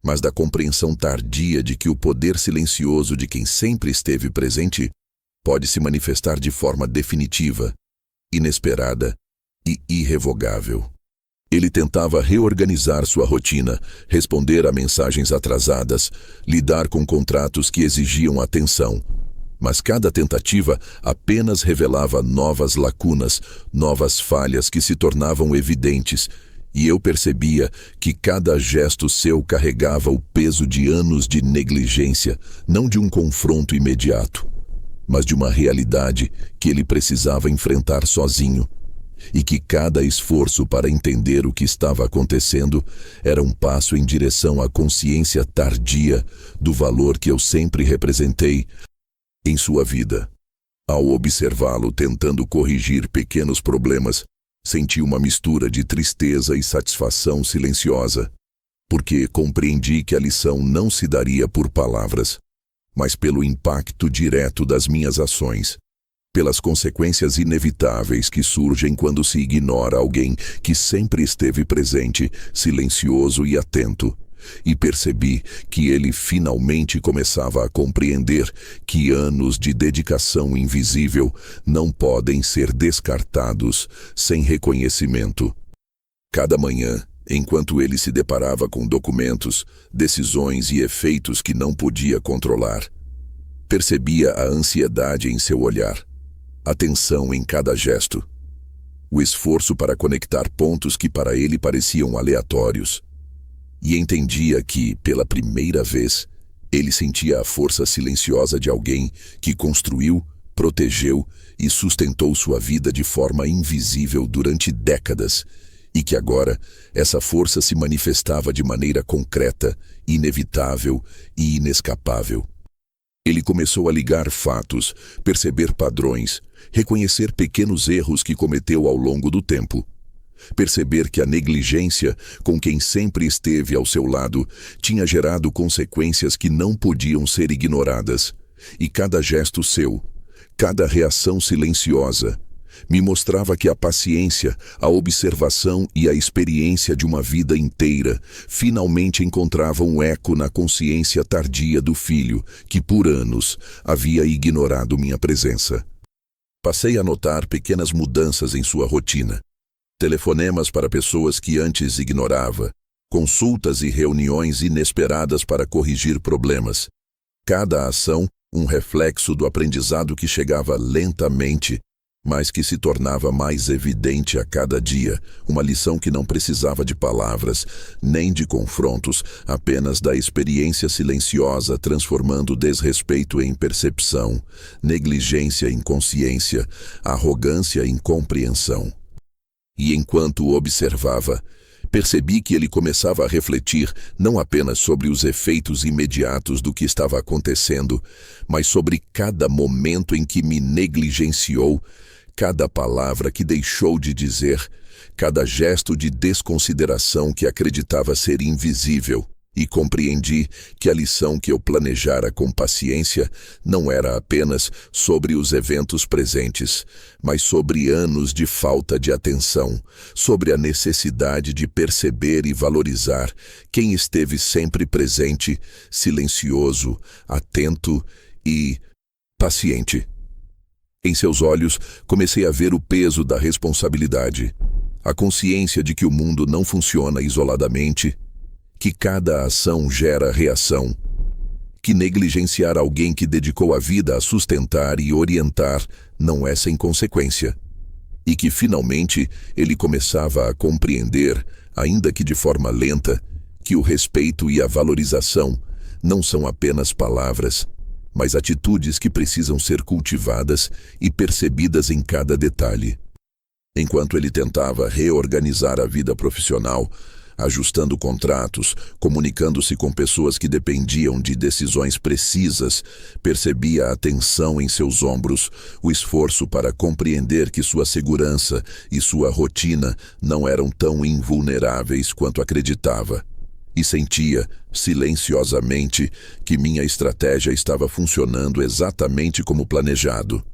mas da compreensão tardia de que o poder silencioso de quem sempre esteve presente pode se manifestar de forma definitiva, inesperada e irrevogável. Ele tentava reorganizar sua rotina, responder a mensagens atrasadas, lidar com contratos que exigiam atenção. Mas cada tentativa apenas revelava novas lacunas, novas falhas que se tornavam evidentes, e eu percebia que cada gesto seu carregava o peso de anos de negligência, não de um confronto imediato, mas de uma realidade que ele precisava enfrentar sozinho, e que cada esforço para entender o que estava acontecendo era um passo em direção à consciência tardia do valor que eu sempre representei em sua vida. Ao observá-lo tentando corrigir pequenos problemas, senti uma mistura de tristeza e satisfação silenciosa, porque compreendi que a lição não se daria por palavras, mas pelo impacto direto das minhas ações, pelas consequências inevitáveis que surgem quando se ignora alguém que sempre esteve presente, silencioso e atento. E percebi que ele finalmente começava a compreender que anos de dedicação invisível não podem ser descartados sem reconhecimento. Cada manhã, enquanto ele se deparava com documentos, decisões e efeitos que não podia controlar, percebia a ansiedade em seu olhar, a tensão em cada gesto, o esforço para conectar pontos que para ele pareciam aleatórios. E entendia que, pela primeira vez, ele sentia a força silenciosa de alguém que construiu, protegeu e sustentou sua vida de forma invisível durante décadas, e que agora essa força se manifestava de maneira concreta, inevitável e inescapável. Ele começou a ligar fatos, perceber padrões, reconhecer pequenos erros que cometeu ao longo do tempo. Perceber que a negligência com quem sempre esteve ao seu lado tinha gerado consequências que não podiam ser ignoradas. E cada gesto seu, cada reação silenciosa, me mostrava que a paciência, a observação e a experiência de uma vida inteira finalmente encontravam um eco na consciência tardia do filho, que por anos havia ignorado minha presença. Passei a notar pequenas mudanças em sua rotina. Telefonemas para pessoas que antes ignorava, consultas e reuniões inesperadas para corrigir problemas. Cada ação, um reflexo do aprendizado que chegava lentamente, mas que se tornava mais evidente a cada dia, uma lição que não precisava de palavras, nem de confrontos, apenas da experiência silenciosa transformando desrespeito em percepção, negligência em consciência, arrogância em compreensão. E enquanto o observava, Percebi que ele começava a refletir não apenas sobre os efeitos imediatos do que estava acontecendo, mas sobre cada momento em que me negligenciou, cada palavra que deixou de dizer, cada gesto de desconsideração que acreditava ser invisível. E compreendi que a lição que eu planejara com paciência não era apenas sobre os eventos presentes, mas sobre anos de falta de atenção, sobre a necessidade de perceber e valorizar quem esteve sempre presente, silencioso, atento e paciente. Em seus olhos, comecei a ver o peso da responsabilidade, a consciência de que o mundo não funciona isoladamente, que cada ação gera reação, que negligenciar alguém que dedicou a vida a sustentar e orientar não é sem consequência, e que finalmente ele começava a compreender, ainda que de forma lenta, que o respeito e a valorização não são apenas palavras, mas atitudes que precisam ser cultivadas e percebidas em cada detalhe. Enquanto ele tentava reorganizar a vida profissional, ajustando contratos, comunicando-se com pessoas que dependiam de decisões precisas, percebia a tensão em seus ombros, o esforço para compreender que sua segurança e sua rotina não eram tão invulneráveis quanto acreditava. E sentia, silenciosamente, que minha estratégia estava funcionando exatamente como planejado.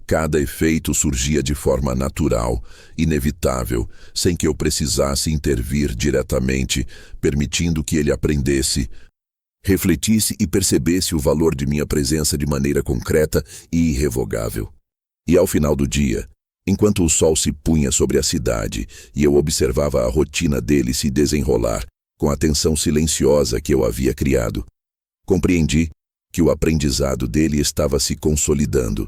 Cada efeito surgia de forma natural, inevitável, sem que eu precisasse intervir diretamente, permitindo que ele aprendesse, refletisse e percebesse o valor de minha presença de maneira concreta e irrevogável. E ao final do dia, enquanto o sol se punha sobre a cidade e eu observava a rotina dele se desenrolar, com a atenção silenciosa que eu havia criado, compreendi que o aprendizado dele estava se consolidando,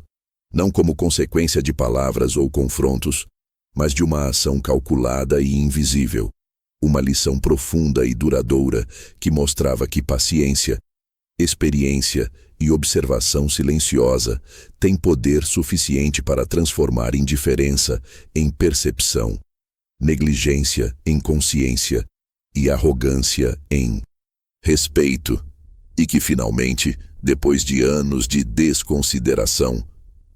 não como consequência de palavras ou confrontos, mas de uma ação calculada e invisível, uma lição profunda e duradoura que mostrava que paciência, experiência e observação silenciosa têm poder suficiente para transformar indiferença em percepção, negligência em consciência e arrogância em respeito, e que finalmente, depois de anos de desconsideração,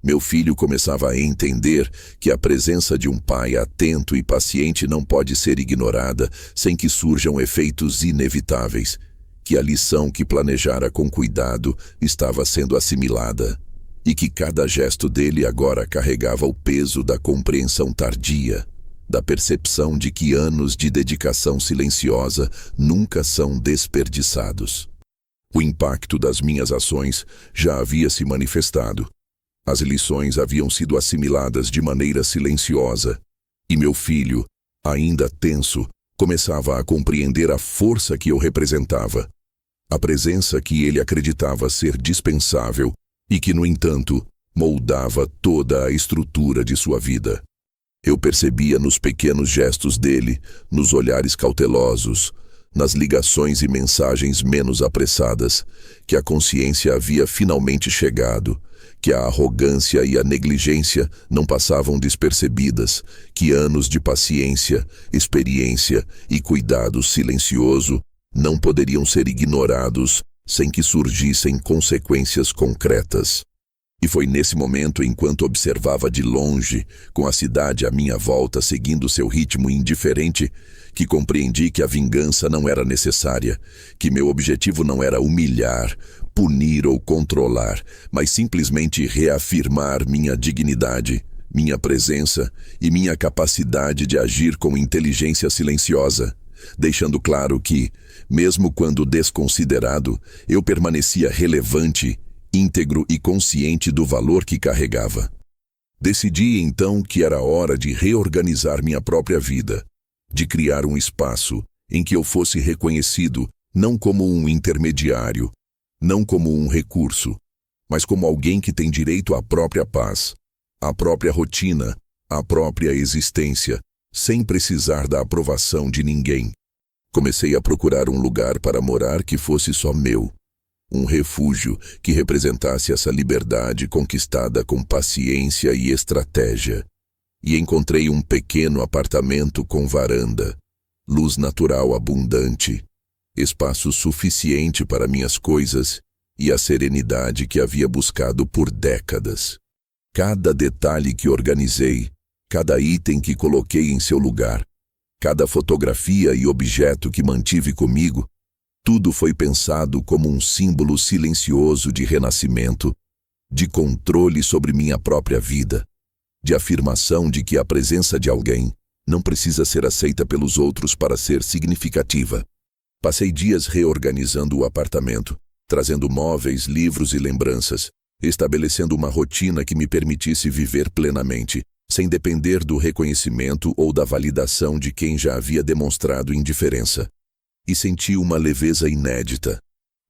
meu filho começava a entender que a presença de um pai atento e paciente não pode ser ignorada sem que surjam efeitos inevitáveis, que a lição que planejara com cuidado estava sendo assimilada, e que cada gesto dele agora carregava o peso da compreensão tardia, da percepção de que anos de dedicação silenciosa nunca são desperdiçados. O impacto das minhas ações já havia se manifestado. As lições haviam sido assimiladas de maneira silenciosa, e meu filho, ainda tenso, começava a compreender a força que eu representava, a presença que ele acreditava ser dispensável e que, no entanto, moldava toda a estrutura de sua vida. Eu percebia nos pequenos gestos dele, nos olhares cautelosos, nas ligações e mensagens menos apressadas, que a consciência havia finalmente chegado, que a arrogância e a negligência não passavam despercebidas, que anos de paciência, experiência e cuidado silencioso não poderiam ser ignorados sem que surgissem consequências concretas. E foi nesse momento, enquanto observava de longe, com a cidade à minha volta seguindo seu ritmo indiferente, que compreendi que a vingança não era necessária, que meu objetivo não era humilhar, punir ou controlar, mas simplesmente reafirmar minha dignidade, minha presença e minha capacidade de agir com inteligência silenciosa, deixando claro que, mesmo quando desconsiderado, eu permanecia relevante, íntegro e consciente do valor que carregava. Decidi então que era hora de reorganizar minha própria vida, de criar um espaço em que eu fosse reconhecido não como um intermediário, não como um recurso, mas como alguém que tem direito à própria paz, à própria rotina, à própria existência, sem precisar da aprovação de ninguém. Comecei a procurar um lugar para morar que fosse só meu, um refúgio que representasse essa liberdade conquistada com paciência e estratégia. E encontrei um pequeno apartamento com varanda, luz natural abundante, espaço suficiente para minhas coisas e a serenidade que havia buscado por décadas. Cada detalhe que organizei, cada item que coloquei em seu lugar, cada fotografia e objeto que mantive comigo, tudo foi pensado como um símbolo silencioso de renascimento, de controle sobre minha própria vida, de afirmação de que a presença de alguém não precisa ser aceita pelos outros para ser significativa. Passei dias reorganizando o apartamento, trazendo móveis, livros e lembranças, estabelecendo uma rotina que me permitisse viver plenamente, sem depender do reconhecimento ou da validação de quem já havia demonstrado indiferença. E senti uma leveza inédita,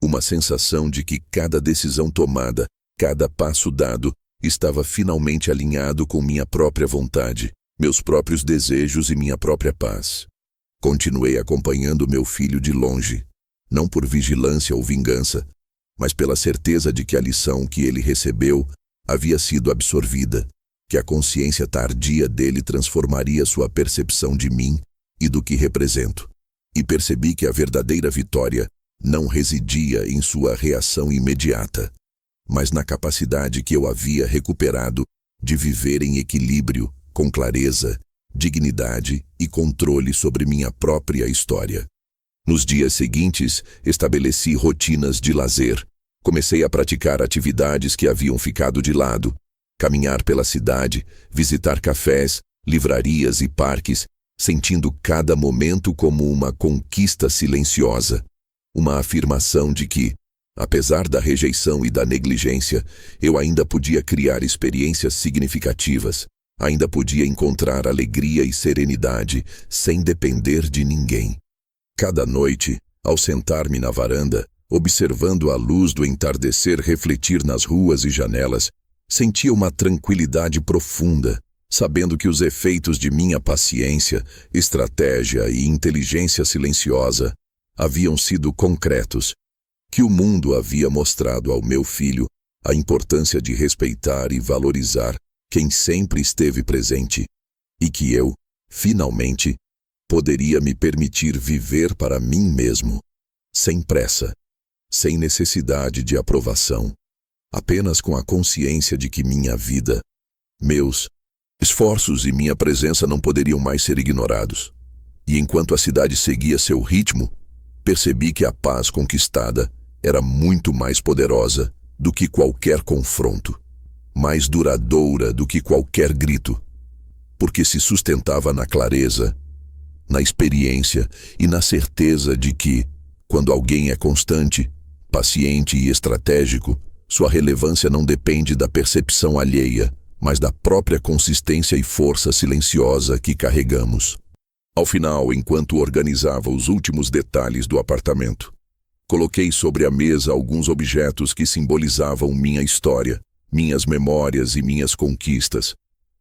uma sensação de que cada decisão tomada, cada passo dado, estava finalmente alinhado com minha própria vontade, meus próprios desejos e minha própria paz. Continuei acompanhando meu filho de longe, não por vigilância ou vingança, mas pela certeza de que a lição que ele recebeu havia sido absorvida, que a consciência tardia dele transformaria sua percepção de mim e do que represento. E percebi que a verdadeira vitória não residia em sua reação imediata, mas na capacidade que eu havia recuperado de viver em equilíbrio, com clareza, dignidade e controle sobre minha própria história. Nos dias seguintes, estabeleci rotinas de lazer. Comecei a praticar atividades que haviam ficado de lado, caminhar pela cidade, visitar cafés, livrarias e parques, sentindo cada momento como uma conquista silenciosa, uma afirmação de que, apesar da rejeição e da negligência, eu ainda podia criar experiências significativas, ainda podia encontrar alegria e serenidade sem depender de ninguém. Cada noite, ao sentar-me na varanda, observando a luz do entardecer refletir nas ruas e janelas, sentia uma tranquilidade profunda, sabendo que os efeitos de minha paciência, estratégia e inteligência silenciosa haviam sido concretos, que o mundo havia mostrado ao meu filho a importância de respeitar e valorizar quem sempre esteve presente, e que eu, finalmente, poderia me permitir viver para mim mesmo, sem pressa, sem necessidade de aprovação, apenas com a consciência de que minha vida, meus esforços e minha presença não poderiam mais ser ignorados. E enquanto a cidade seguia seu ritmo, percebi que a paz conquistada era muito mais poderosa do que qualquer confronto, mais duradoura do que qualquer grito, porque se sustentava na clareza, na experiência e na certeza de que, quando alguém é constante, paciente e estratégico, sua relevância não depende da percepção alheia, mas da própria consistência e força silenciosa que carregamos. Ao final, enquanto organizava os últimos detalhes do apartamento, coloquei sobre a mesa alguns objetos que simbolizavam minha história, minhas memórias e minhas conquistas.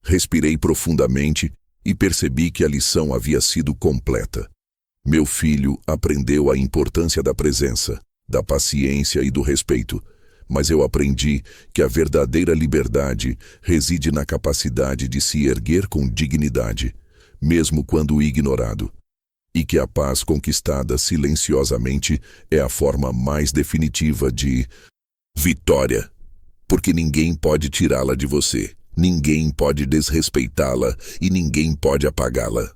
Respirei profundamente e percebi que a lição havia sido completa. Meu filho aprendeu a importância da presença, da paciência e do respeito, mas eu aprendi que a verdadeira liberdade reside na capacidade de se erguer com dignidade, mesmo quando ignorado, e que a paz conquistada silenciosamente é a forma mais definitiva de vitória, porque ninguém pode tirá-la de você, ninguém pode desrespeitá-la e ninguém pode apagá-la.